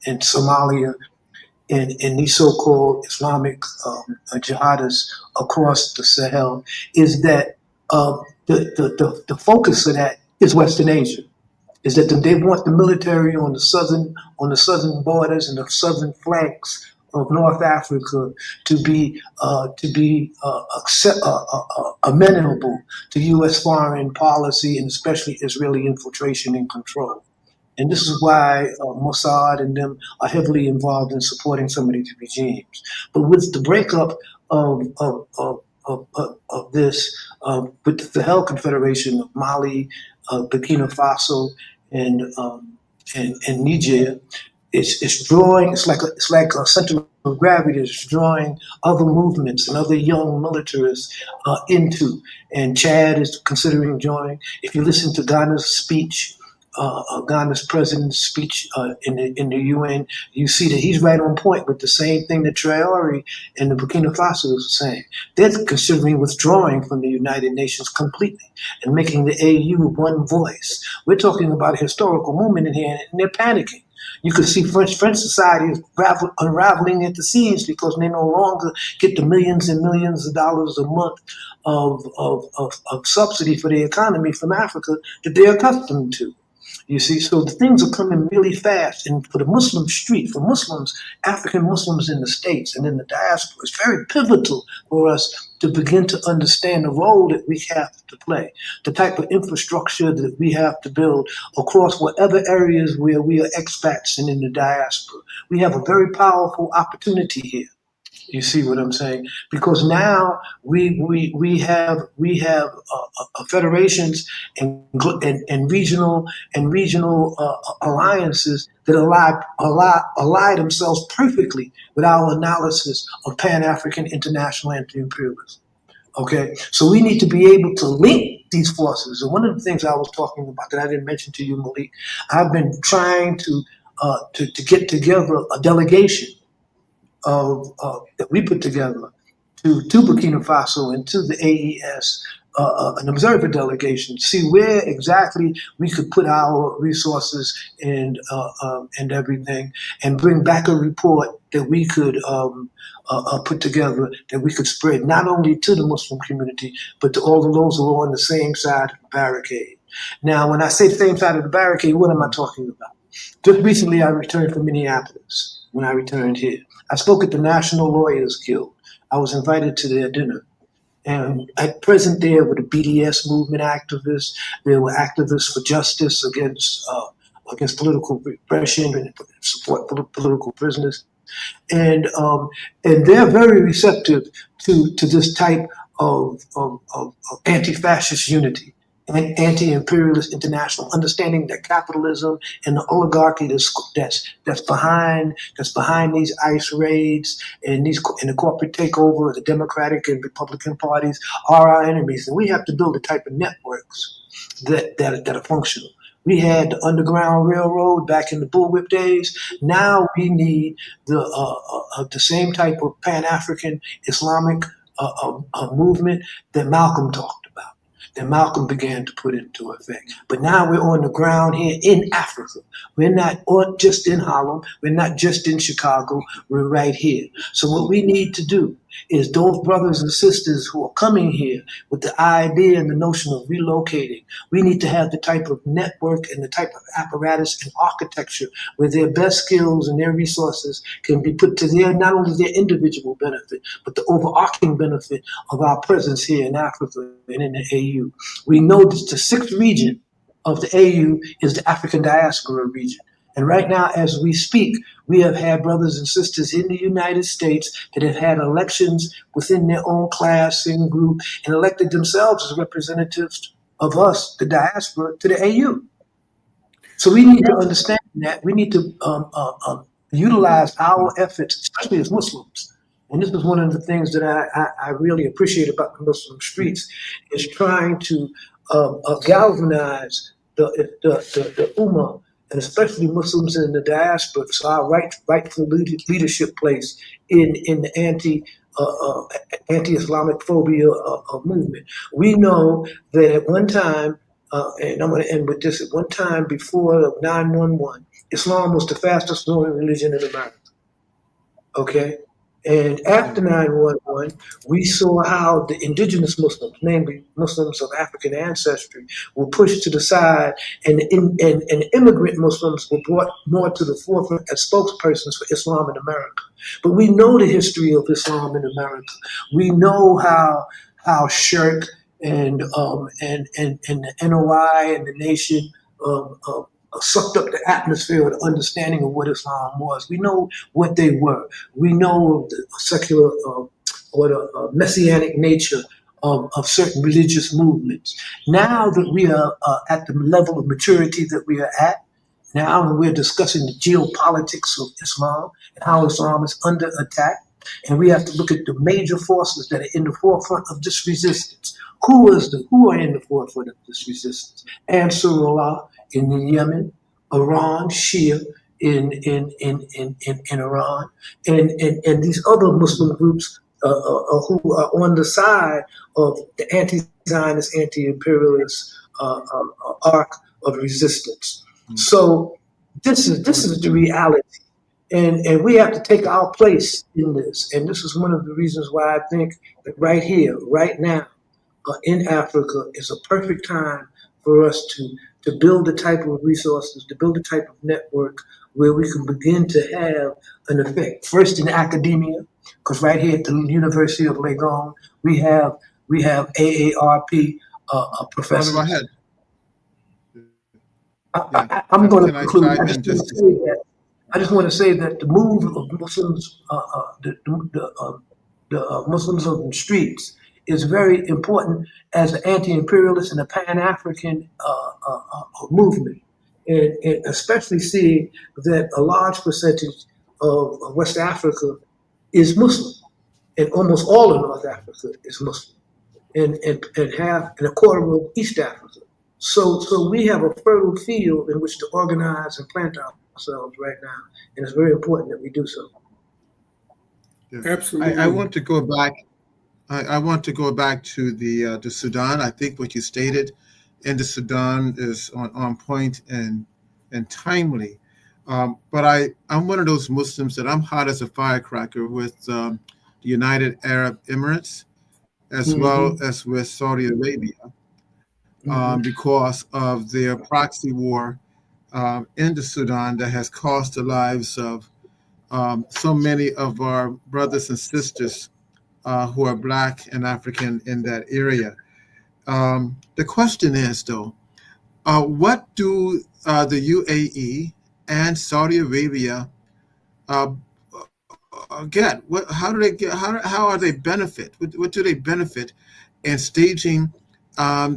Somalia and these so-called Islamic jihadists across the Sahel is that the focus of that is Western Asia. Is that they want the military on the southern borders and the southern flanks of North Africa to be amenable to U.S. foreign policy and especially Israeli infiltration and control. And this is why Mossad and them are heavily involved in supporting some of these regimes. But with the breakup of this, with the Sahel Confederation of Mali, Burkina Faso, and Niger, it's drawing. It's like a center of gravity that's drawing other movements and other young militarists into. And Chad is considering joining. If you listen to Ghana's speech. Ghana's president's speech in the UN, you see that he's right on point with the same thing that Traore and the Burkina Faso is saying. They're considering withdrawing from the United Nations completely and making the AU one voice. We're talking about a historical moment in here, and they're panicking. You could see French society is unraveling at the seams because they no longer get the millions and millions of dollars a month of subsidy for the economy from Africa that they're accustomed to. You see, so the things are coming really fast. And for the Muslim street, for Muslims, African Muslims in the States and in the diaspora, it's very pivotal for us to begin to understand the role that we have to play, the type of infrastructure that we have to build across whatever areas where we are expats and in the diaspora. We have a very powerful opportunity here. You see what I'm saying? Because now we have federations and regional alliances that ally themselves perfectly with our analysis of Pan-African international anti-imperialism. Okay, so we need to be able to link these forces. And one of the things I was talking about that I didn't mention to you, Malik, I've been trying to get together a delegation that we put together to Burkina Faso and to the AES, an observer delegation, to see where exactly we could put our resources and everything, and bring back a report that we could put together that we could spread not only to the Muslim community but to all of those who are on the same side of the barricade. Now, when I say same side of the barricade, what am I talking about? Just recently, I returned from Minneapolis. When I returned here, I spoke at the National Lawyers Guild. I was invited to their dinner. And at present, there were the BDS movement activists. There were activists for justice against political repression and support political prisoners, and they're very receptive to this type of anti-fascist unity and anti-imperialist international understanding that capitalism and the oligarchy that's behind these ICE raids and the corporate takeover of the Democratic and Republican parties are our enemies, and we have to build a type of networks that are functional. We had the Underground Railroad back in the bullwhip days. Now we need the same type of Pan-African Islamic movement that Malcolm talked about, that Malcolm began to put into effect. But now we're on the ground here in Africa. We're not just in Harlem. We're not just in Chicago. We're right here. So what we need to do is those brothers and sisters who are coming here with the idea and the notion of relocating, we need to have the type of network and the type of apparatus and architecture where their best skills and their resources can be put to their, not only their individual benefit, but the overarching benefit of our presence here in Africa and in the AU. We know that the sixth region of the AU is the African diaspora region. And right now, as we speak, we have had brothers and sisters in the United States that have had elections within their own class and group and elected themselves as representatives of us, the diaspora, to the AU. So we need to understand that. We need to utilize our efforts, especially as Muslims. And this is one of the things that I really appreciate about the Muslim streets, is trying to galvanize the Ummah, and especially Muslims in the diaspora, so our rightful leadership place in the anti-Islamic phobia movement. We know that at one time, and I'm going to end with this, at one time before 9/11, Islam was the fastest growing religion in America. Okay? And after 9/11, we saw how the indigenous Muslims, namely Muslims of African ancestry, were pushed to the side, and immigrant Muslims were brought more to the forefront as spokespersons for Islam in America. But we know the history of Islam in America. We know how Shirk and the NOI and the nation sucked up the atmosphere of the understanding of what Islam was. We know what they were. We know the secular or the messianic nature of certain religious movements. Now that we are at the level of maturity that we are at, now we're discussing the geopolitics of Islam and how Islam is under attack. And we have to look at the major forces that are in the forefront of this resistance. Who are in the forefront of this resistance? Ansarullah in the Yemen, Iran, Shia in Iran, and these other Muslim groups who are on the side of the anti-Zionist, anti-imperialist arc of resistance. So this is the reality. And we have to take our place in this. And this is one of the reasons why I think that right here, right now, in Africa is a perfect time for us to build the type of resources, to build the type of network where we can begin to have an effect. First in academia, because right here at the University of Legon, we have AARP professors. I'm going to conclude. I just want to say that the move of Muslims, the Muslims on the streets, is very important as an anti-imperialist and a Pan-African movement, and especially seeing that a large percentage of West Africa is Muslim, and almost all of North Africa is Muslim. and half and a quarter of East Africa. So we have a fertile field in which to organize and plant ourselves right now, and it's very important that we do so. Yeah. I Absolutely. want to go back. I want to go back to the Sudan. I think what you stated in the Sudan is on point and timely. But I'm one of those Muslims that I'm hot as a firecracker with the United Arab Emirates as well Mm-hmm. as with Saudi Arabia Mm-hmm. because of their proxy war in the Sudan that has cost the lives of so many of our brothers and sisters who are Black and African in that area. The question is, though, what do the UAE and Saudi Arabia uh, get? How do they get? How are they benefit? What do they benefit in staging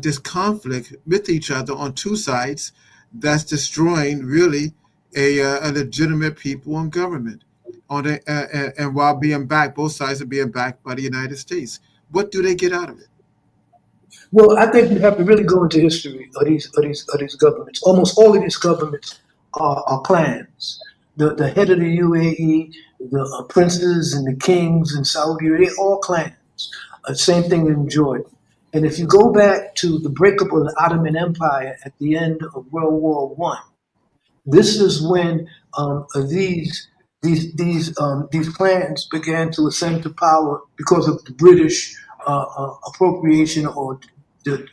this conflict with each other on two sides that's destroying really a legitimate people and government and while being backed, both sides are being backed by the United States. What do they get out of it? Well, I think we have to really go into history of these governments. Almost all of these governments are clans. The head of the UAE, the princes and the kings in Saudi Arabia, they're all clans. Same thing in Jordan. And if you go back to the breakup of the Ottoman Empire at the end of World War I, this is when these clans began to ascend to power because of the British appropriation or the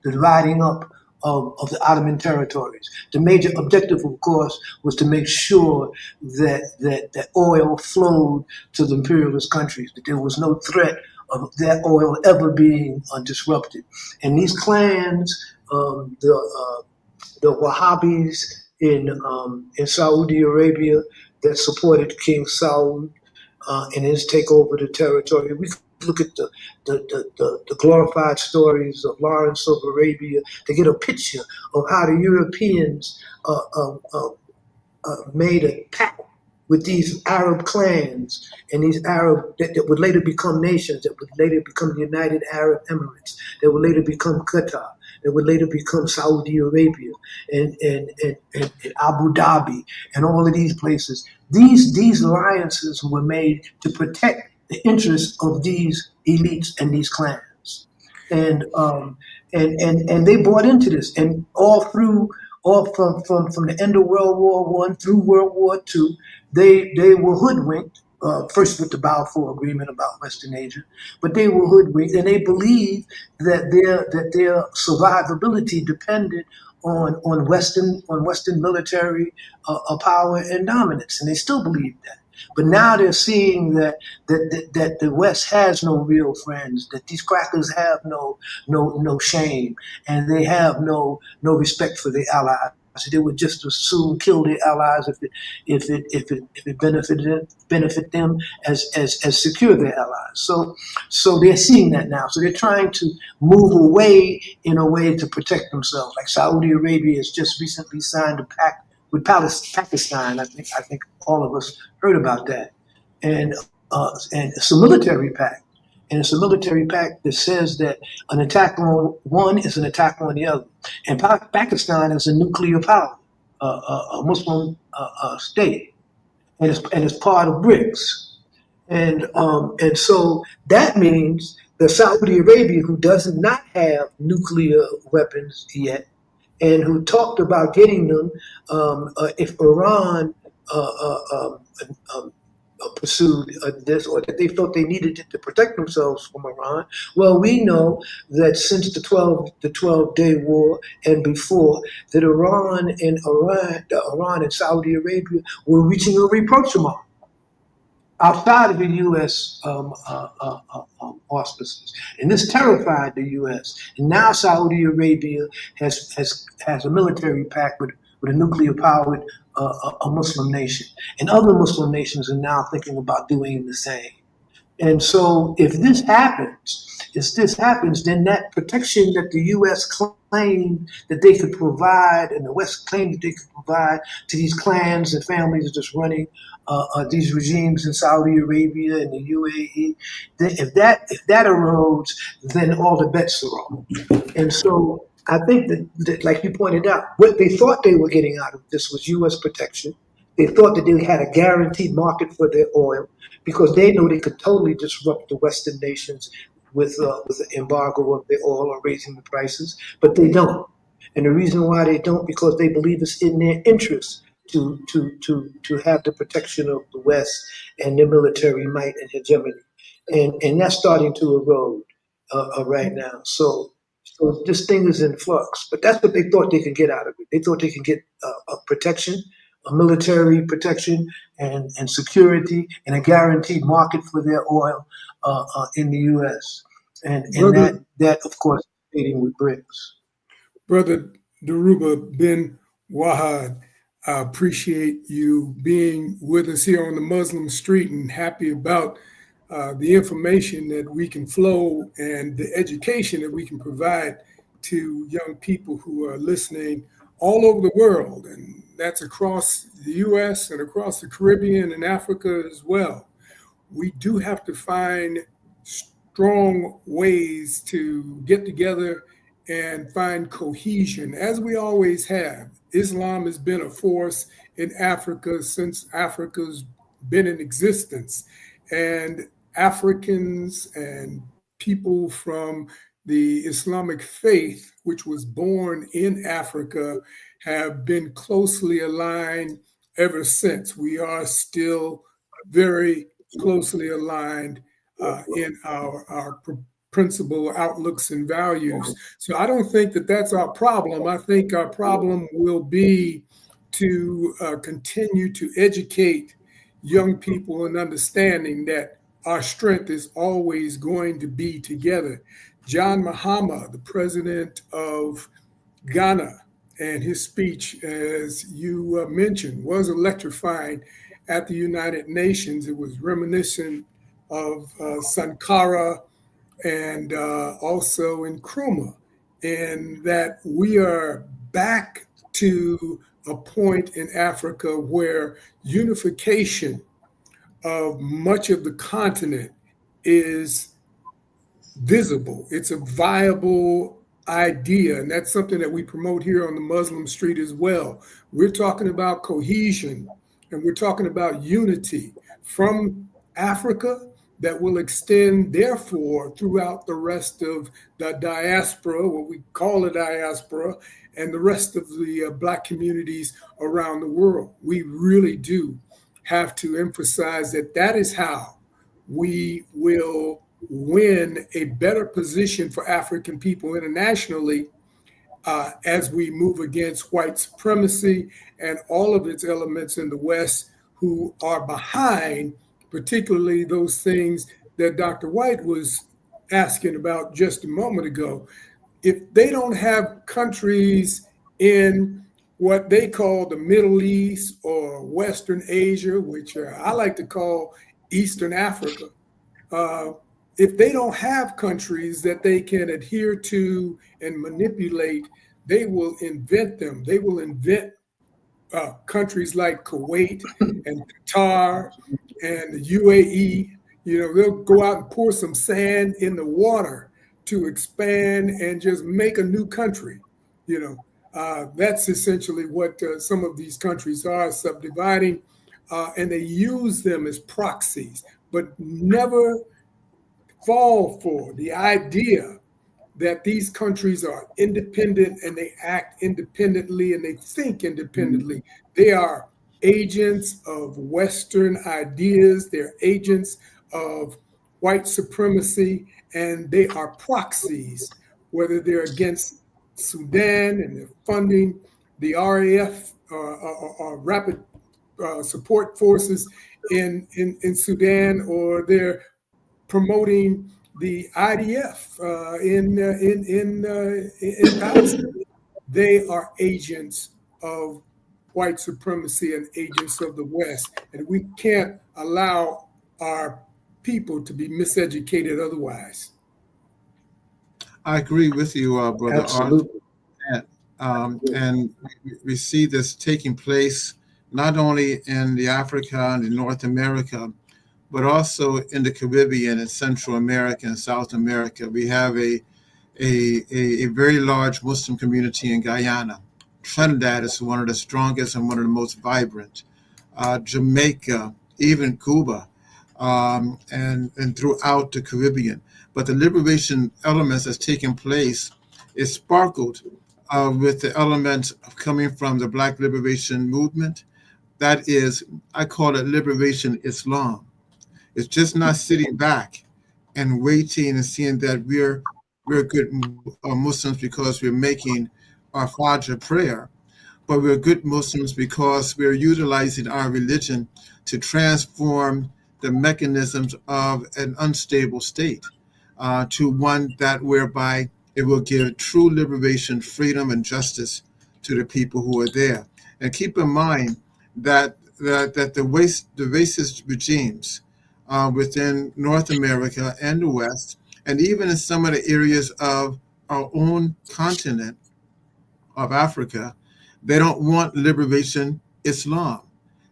dividing up of the Ottoman territories. The major objective, of course, was to make sure that oil flowed to the imperialist countries, that there was no threat of that oil ever being disrupted. And these clans, the Wahhabis in Saudi Arabia that supported King Saud and his takeover of the territory. We could look at the glorified stories of Lawrence of Arabia to get a picture of how the Europeans made a pact with these Arab clans and these Arab that would later become nations, that would later become the United Arab Emirates, that would later become Qatar, that would later become Saudi Arabia and Abu Dhabi and all of these places. These alliances were made to protect the interests of these elites and these clans. And and they bought into this, and all from the end of World War I through World War II, they were hoodwinked. First with the Balfour Agreement about Western Asia, but they were hoodwinked, and they believed that their survivability depended on Western military power and dominance, and they still believe that. But now they're seeing that the West has no real friends, that these crackers have no shame, and they have no respect for their allies. They would just as soon kill their allies if it benefit them as secure their allies. So they're seeing that now. So they're trying to move away in a way to protect themselves. Like Saudi Arabia has just recently signed a pact with Pakistan. I think all of us heard about that, and it's a military pact. And it's a military pact that says that an attack on one is an attack on the other. And Pakistan is a nuclear power, a Muslim state, and it's part of BRICS. And so that means that Saudi Arabia, who does not have nuclear weapons yet, and who talked about getting them if Iran uh, uh, um, um, pursued this, or that they felt they needed it to protect themselves from Iran. Well, we know that since the 12-day war and before, that Iran and Saudi Arabia were reaching a rapprochement outside of the U.S. Auspices, and this terrified the U.S. And now Saudi Arabia has a military pact with a nuclear powered a Muslim nation, and other Muslim nations are now thinking about doing the same. And so if this happens, then that protection that the U.S. claimed that they could provide, and the West claimed that they could provide to these clans and families that's running these regimes in Saudi Arabia and the UAE, if that erodes, then all the bets are off. And so I think that, like you pointed out, what they thought they were getting out of this was U.S. protection. They thought that they had a guaranteed market for their oil because they know they could totally disrupt the Western nations with the embargo of their oil or raising the prices, but they don't. And the reason why they don't, because they believe it's in their interest to have the protection of the West and their military might and hegemony, and that's starting to erode right now. So this thing is in flux, but that's what they thought they could get out of it. They thought they could get a protection, a military protection, and security, and a guaranteed market for their oil in the U.S. And Brother, that of course trading with BRICS. Brother Dhoruba Bin-Wahad, I appreciate you being with us here on the Muslim Street and happy about the information that we can flow and the education that we can provide to young people who are listening all over the world. And that's across the US and across the Caribbean and Africa as well. We do have to find strong ways to get together and find cohesion, as we always have. Islam has been a force in Africa since Africa's been in existence. And Africans and people from the Islamic faith, which was born in Africa, have been closely aligned ever since. We are still very closely aligned in our principal outlooks and values. So I don't think that that's our problem. I think our problem will be to continue to educate young people in understanding that our strength is always going to be together. John Mahama, the president of Ghana, and his speech, as you mentioned, was electrifying at the United Nations. It was reminiscent of Sankara and also in Nkrumah, and that we are back to a point in Africa where unification of much of the continent is visible. It's a viable idea, and that's something that we promote here on the Muslim Street as well. We're talking about cohesion and we're talking about unity from Africa that will extend, therefore, throughout the rest of the diaspora, what we call a diaspora, and the rest of the Black communities around the world. We really do have to emphasize that that is how we will win a better position for African people internationally as we move against white supremacy and all of its elements in the West who are behind, particularly those things that Dr. White was asking about just a moment ago. If they don't have countries in what they call the Middle East or Western Asia, which I like to call Eastern Africa, uh, if they don't have countries that they can adhere to and manipulate, they will invent them. They will invent countries like Kuwait and Qatar and the UAE. You know, they'll go out and pour some sand in the water to expand and just make a new country. You know, that's essentially what some of these countries are, subdividing, and they use them as proxies, but never fall for the idea that these countries are independent and they act independently and they think independently. They are agents of Western ideas, they're agents of white supremacy, and they are proxies, whether they're against Sudan and they're funding the RAF or rapid support forces in Sudan, or they're promoting the IDF in Palestine. They are agents of white supremacy and agents of the West, and we can't allow our people to be miseducated otherwise. I agree with you, Brother Arthur. Absolutely. And we see this taking place not only in the Africa and in North America, but also in the Caribbean and Central America and South America. We have a very large Muslim community in Guyana. Trinidad is one of the strongest and one of the most vibrant. Jamaica, even Cuba, and throughout the Caribbean. But the liberation elements that's taking place is sparkled with the elements coming from the Black liberation movement. That is, I call it liberation Islam. It's just not sitting back and waiting and seeing that we're good Muslims because we're making our Fajr prayer, but we're good Muslims because we're utilizing our religion to transform the mechanisms of an unstable state to one that whereby it will give true liberation, freedom, and justice to the people who are there. And keep in mind that the racist regimes within North America and the West, and even in some of the areas of our own continent of Africa, they don't want liberation Islam.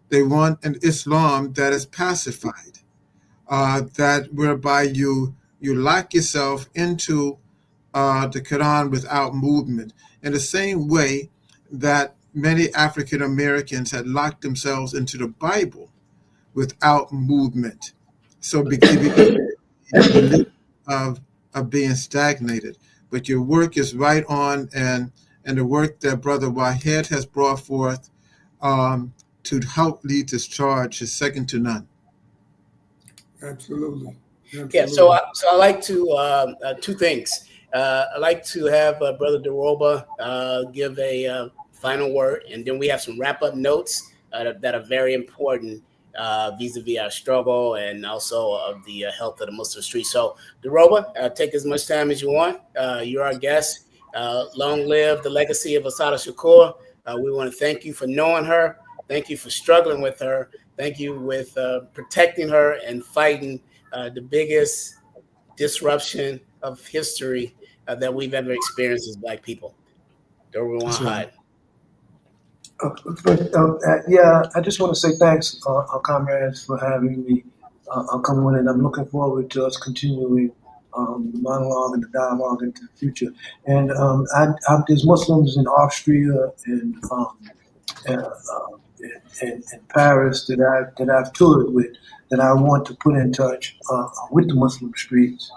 They want an Islam that is pacified, that whereby you lock yourself into the Quran without movement, in the same way that many African Americans had locked themselves into the Bible without movement. So it becomes a religion of being stagnated. But your work is right on, and the work that Brother Wahed has brought forth to help lead this charge is second to none. Absolutely. Yeah, so I like to two things. I like to have Brother Dhoruba give a final word, and then we have some wrap up notes that are very important vis-a-vis our struggle and also of the health of the Muslim street. So Dhoruba, take as much time as you want. You're our guest. Long live the legacy of Assata Shakur. We want to thank you for knowing her. Thank you for struggling with her. Thank you with protecting her and fighting the biggest disruption of history that we've ever experienced as Black people. Bin-Wahad. Yeah, I just want to say thanks, comrades, for having me come on, and I'm looking forward to us continuing the monologue and the dialogue into the future. And there's Muslims in Austria and, uh, and Paris that I've toured with that I want to put in touch with the Muslim streets.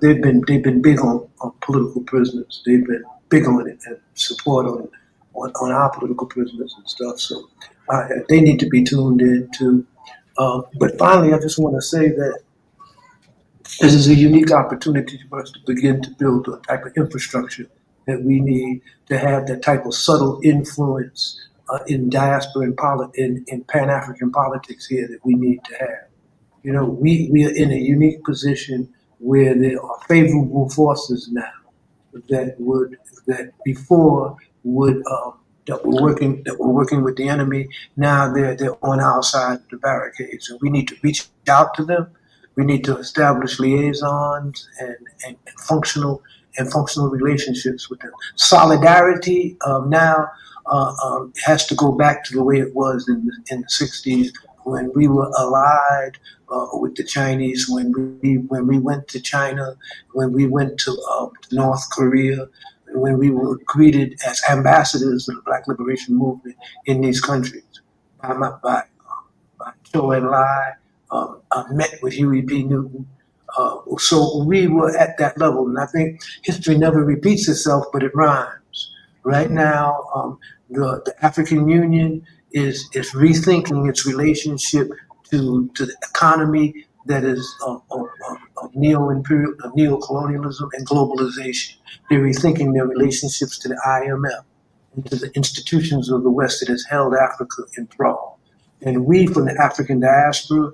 They've been big on political prisoners. They've been big on it and support on our political prisoners and stuff. So they need to be tuned in too. But finally, I just want to say that this is a unique opportunity for us to begin to build a type of infrastructure that we need to have that type of subtle influence in diaspora and in Pan-African politics here that we need to have. You know, we are in a unique position where there are favorable forces now that before would that were working with the enemy. Now they're on our side of the barricades, and we need to reach out to them. We need to establish liaisons and functional relationships with them. Solidarity now has to go back to the way it was in the 60s when we were allied with the Chinese, when we went to China, when we went to North Korea, when we were greeted as ambassadors of the Black Liberation Movement in these countries by Zhou Enlai. I met with Huey P. Newton. So we were at that level, and I think history never repeats itself, but it rhymes. Right now, the African Union is rethinking its relationship to the economy that is of neo-imperial, of neo-colonialism and globalization. They're rethinking their relationships to the IMF and to the institutions of the West that has held Africa in thrall. And we from the African diaspora,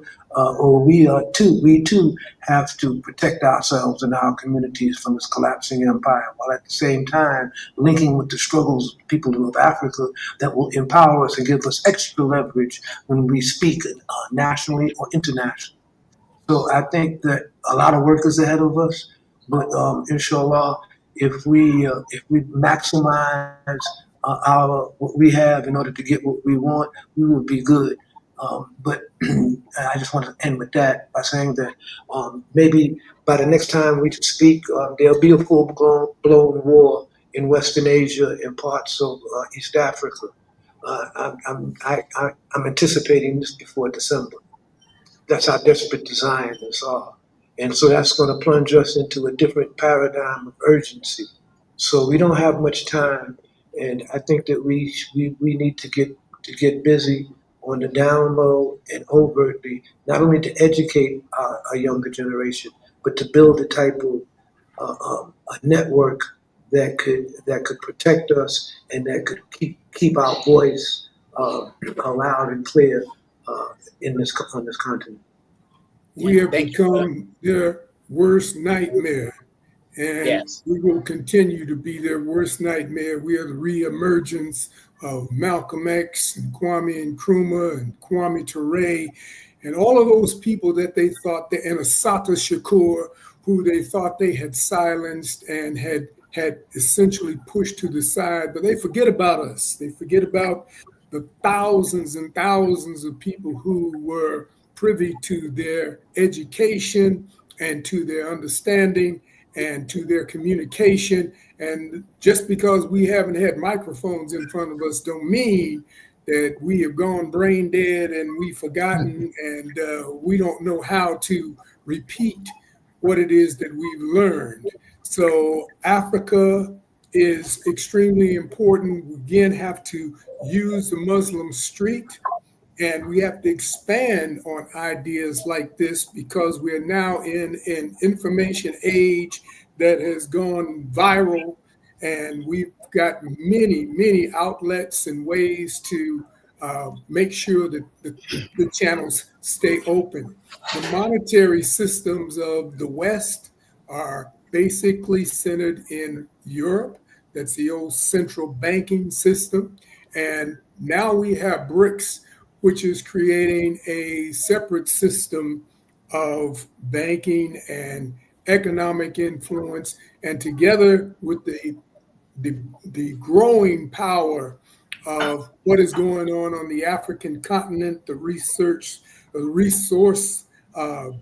we too have to protect ourselves and our communities from this collapsing empire, while at the same time linking with the struggles of the people of Africa that will empower us and give us extra leverage when we speak nationally or internationally. So I think that a lot of work is ahead of us, but inshallah, if we maximize our what we have in order to get what we want, we will be good. But I just want to end with that by saying that maybe by the next time we speak, there'll be a full-blown war in Western Asia and parts of East Africa. I'm anticipating this before December. That's how desperate the Zionists are. And so that's going to plunge us into a different paradigm of urgency. So we don't have much time, and I think that we need to get busy on the down low and overtly, not only to educate our younger generation, but to build a type of a network that could protect us and that could keep our voice loud and clear uh, on this continent. We have Thank you. become their worst nightmare, and Yes. we will continue to be their worst nightmare. We are the reemergence of Malcolm X and Kwame Nkrumah and Kwame Ture and all of those people that they thought that, and Assata Shakur, who they thought they had silenced and had essentially pushed to the side, but they forget about us. They forget about the thousands and thousands of people who were privy to their education and to their understanding and to their communication. And just because we haven't had microphones in front of us don't mean that we have gone brain dead and we've forgotten and we don't know how to repeat what it is that we've learned. So Africa is extremely important. We again have to use the Muslim street, and we have to expand on ideas like this because we're now in an information age that has gone viral, and we've got many, many outlets and ways to make sure that the channels stay open. The monetary systems of the West are basically centered in Europe. That's the old central banking system. And now we have BRICS, which is creating a separate system of banking and economic influence. And together with the growing power of what is going on the African continent, the resource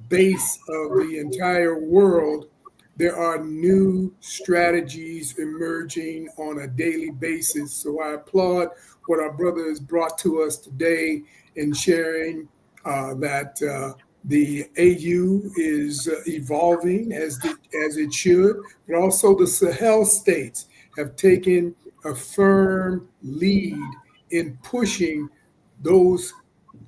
base of the entire world, there are new strategies emerging on a daily basis. So I applaud what our brother has brought to us today in sharing that the AU is evolving as it should, but also the Sahel states have taken a firm lead in pushing those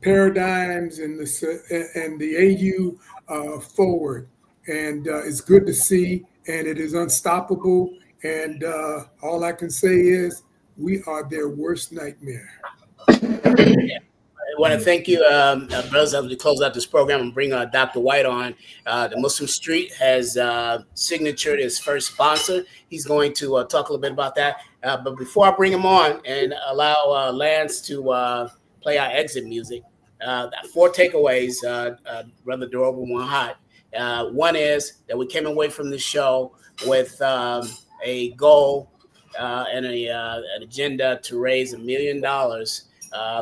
paradigms and the AU forward. And it's good to see, and it is unstoppable. And all I can say is we are their worst nightmare. I want to thank you, brothers, as we close out this program and bring Dr. White on. The Muslim Street has signatured his first sponsor. He's going to talk a little bit about that. But before I bring him on and allow Lance to play our exit music, 4 takeaways, Brother Dhoruba Wahad. One is that we came away from this show with a goal and an agenda to raise $1 million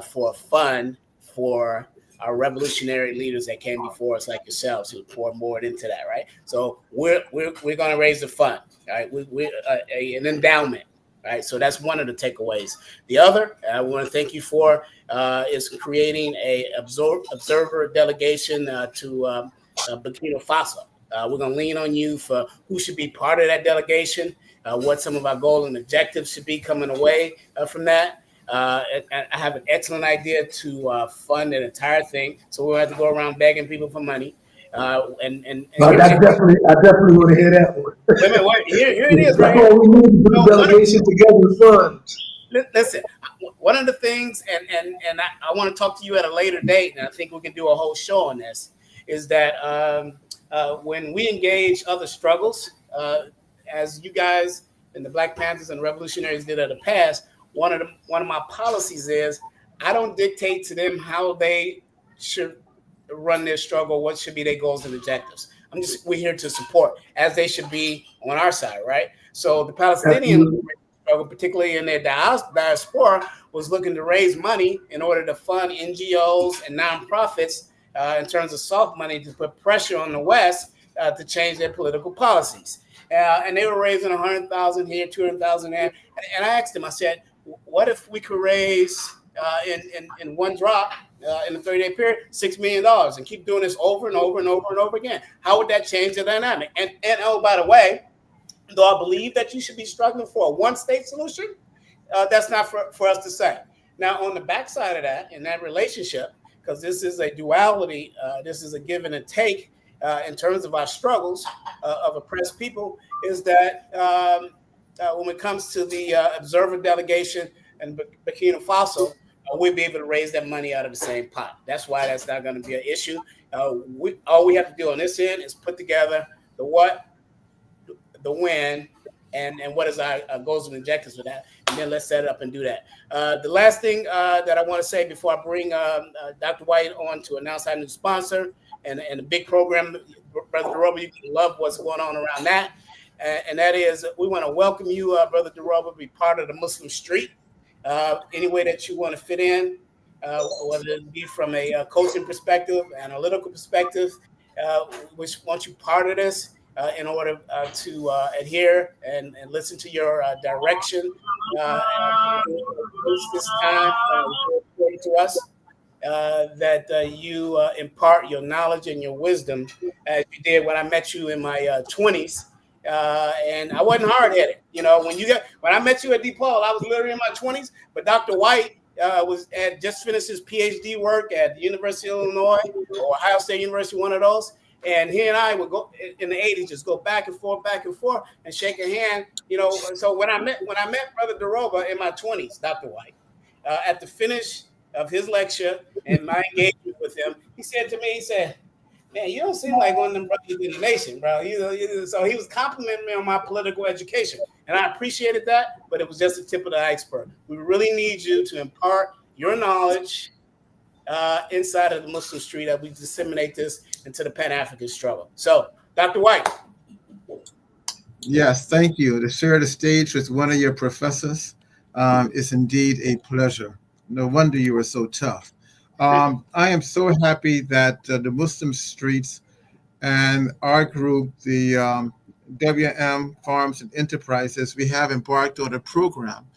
for a fund for our revolutionary leaders that came before us, like yourselves, who poured more into that, right? So we're going to raise a fund, right? We an endowment, right? So that's one of the takeaways. The other, I want to thank you for is creating a observer delegation to Burkina Faso. We're going to lean on you for who should be part of that delegation, what some of our goals and objectives should be coming away from that. I have an excellent idea to fund an entire thing, so we'll have to go around begging people for money. I definitely want to hear that one. Wait, here it is, That's right here. all we need to put the delegation together with funds. Listen, one of the things, and I want to talk to you at a later date, and I think we can do a whole show on this, is that when we engage other struggles, as you guys and the Black Panthers and revolutionaries did in the past, one of my policies is I don't dictate to them how they should run their struggle, what should be their goals and objectives. We're here to support, as they should be on our side, right? So the Palestinian Absolutely. struggle, particularly in their diaspora, was looking to raise money in order to fund NGOs and nonprofits in terms of soft money to put pressure on the West to change their political policies. And they were raising 100,000 here, 200,000 there. And I asked them, I said, what if we could raise in one drop in the 30-day period, $6 million and keep doing this over and over and over and over again? How would that change the dynamic? And oh, by the way, though I believe that you should be struggling for a one-state solution, that's not for us to say. Now, on the backside of that, in that relationship, because this is a duality, this is a give and a take in terms of our struggles of oppressed people, is that when it comes to the observer delegation and Burkina Faso, we'll be able to raise that money out of the same pot. That's why that's not going to be an issue. All we have to do on this end is put together the what, the when, and what is our goals and objectives for that, and then let's set it up and do that. The last thing that I want to say before I bring Dr. White on to announce our new sponsor and a big program, Brother Dhoruba, you can love what's going on around that, and that is we want to welcome you, Brother Dhoruba, to be part of the Muslim Street. Any way that you want to fit in, whether it be from a coaching perspective, analytical perspective, which want you part of this in order to adhere and listen to your direction this time to us. That you impart your knowledge and your wisdom as you did when I met you in my 20s. And I wasn't hard headed. You know, when I met you at DePaul, I was literally in my 20s. But Dr. White had just finished his PhD work at the University of Illinois or Ohio State University, one of those. And he and I would go in the 80s, just go back and forth, and shake a hand. You know, so when I met Brother Dhoruba in my 20s, Dr. White, at the finish of his lecture and my engagement with him, he said to me, he said, "Man, you don't seem like one of them brothers in the nation, bro." So he was complimenting me on my political education, and I appreciated that, but it was just the tip of the iceberg. We really need you to impart your knowledge inside of the Muslim Street, that we disseminate this into the Pan-African struggle. So, Dr. White. Yes, thank you. To share the stage with one of your professors is indeed a pleasure. No wonder you were so tough. I am so happy that the Muslim Streets and our group, the WM Farms and Enterprises, we have embarked on a program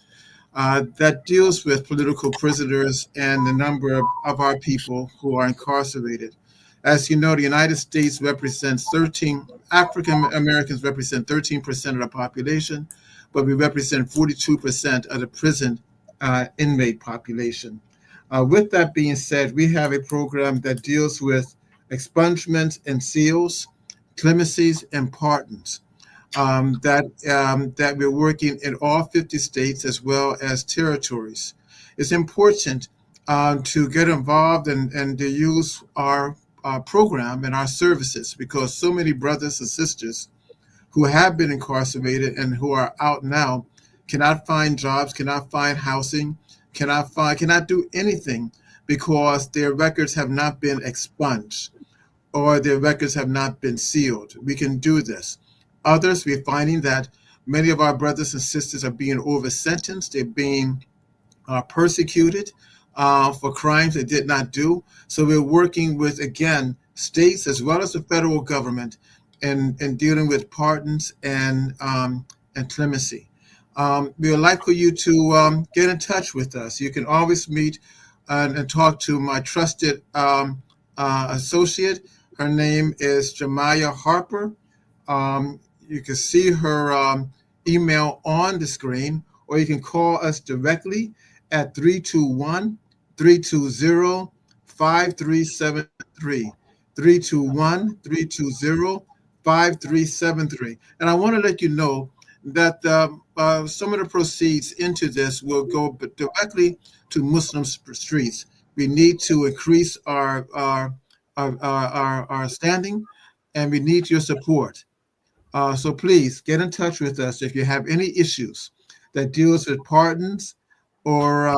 that deals with political prisoners and the number of our people who are incarcerated. As you know, the United States represents African Americans represent 13% of the population, but we represent 42% of the prison inmate population. With that being said, we have a program that deals with expungements and seals, clemencies, and pardons. That we're working in all 50 states as well as territories. It's important to get involved and to use our program and our services, because so many brothers and sisters who have been incarcerated and who are out now cannot find jobs, cannot find housing, cannot do anything because their records have not been expunged or their records have not been sealed. We can do this. Others, we're finding that many of our brothers and sisters are being over-sentenced. They're being persecuted for crimes they did not do. So we're working with, again, states as well as the federal government in dealing with pardons and clemency. We would like for you to get in touch with us. You can always meet and talk to my trusted associate. Her name is Jemiah Harper. You can see her email on the screen, or you can call us directly at 321-320-5373. 321-320-5373. And I want to let you know that some of the proceeds into this will go directly to Muslim streets. We need to increase our standing, and we need your support. So please get in touch with us if you have any issues that deals with pardons or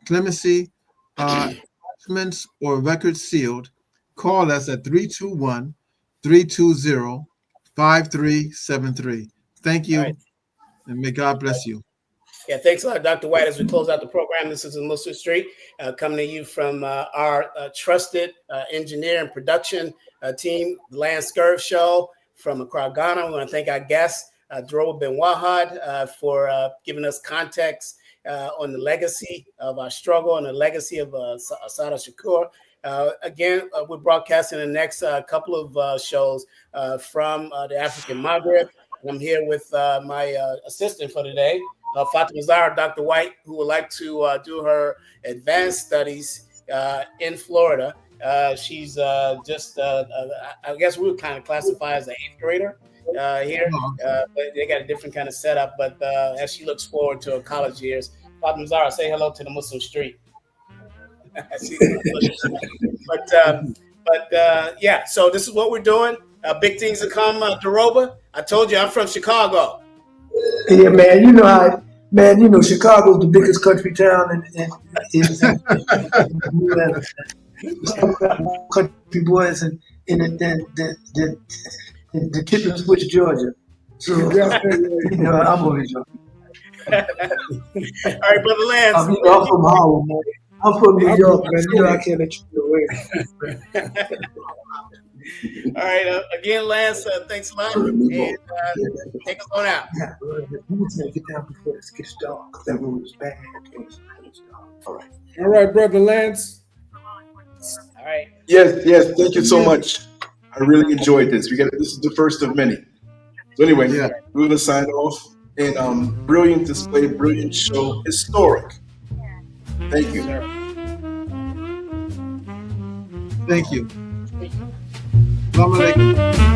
clemency, judgments, or records sealed. call us at 321-320-5373. Thank you, All right. and may God bless you. Yeah, thanks a lot, Dr. White. As we close out the program, this is in Muslim Street, coming to you from our trusted engineer and production team, the Lance Scurv Show from Accra, Ghana. We want to thank our guest, Dhoruba Bin-Wahad, for giving us context on the legacy of our struggle and the legacy of Assata Shakur. Again, we're broadcasting the next couple of shows from the African Maghreb. I'm here with my assistant for today, Fatima Zahra, Dr. White, who would like to do her advanced studies in Florida. She's just, I guess we would kind of classify as an 8th grader here, but they got a different kind of setup. But as she looks forward to her college years, Fatima Zahra, say hello to the Muslim Street. Yeah, so this is what we're doing. Big things to come, Dhoruba. I told you I'm from Chicago. Yeah, man. You know how, man. You know Chicago's the biggest country town in country boys in the tip of Switch, Georgia. So you know, I'm always joking. All right, Brother Lance. I'm from Harlem, man. I'm from New York, man. You know I can't let you get away. All right, again, Lance, thanks a lot, and take us on out. Yeah, we need to get down before it gets dark, because that road is bad. All right, Brother Lance. All right. Yes. Thank you so much. I really enjoyed this. This is the first of many. So anyway, we're gonna sign off. And brilliant display, brilliant show, historic. Thank you. Thank you. Assalamu alaikum.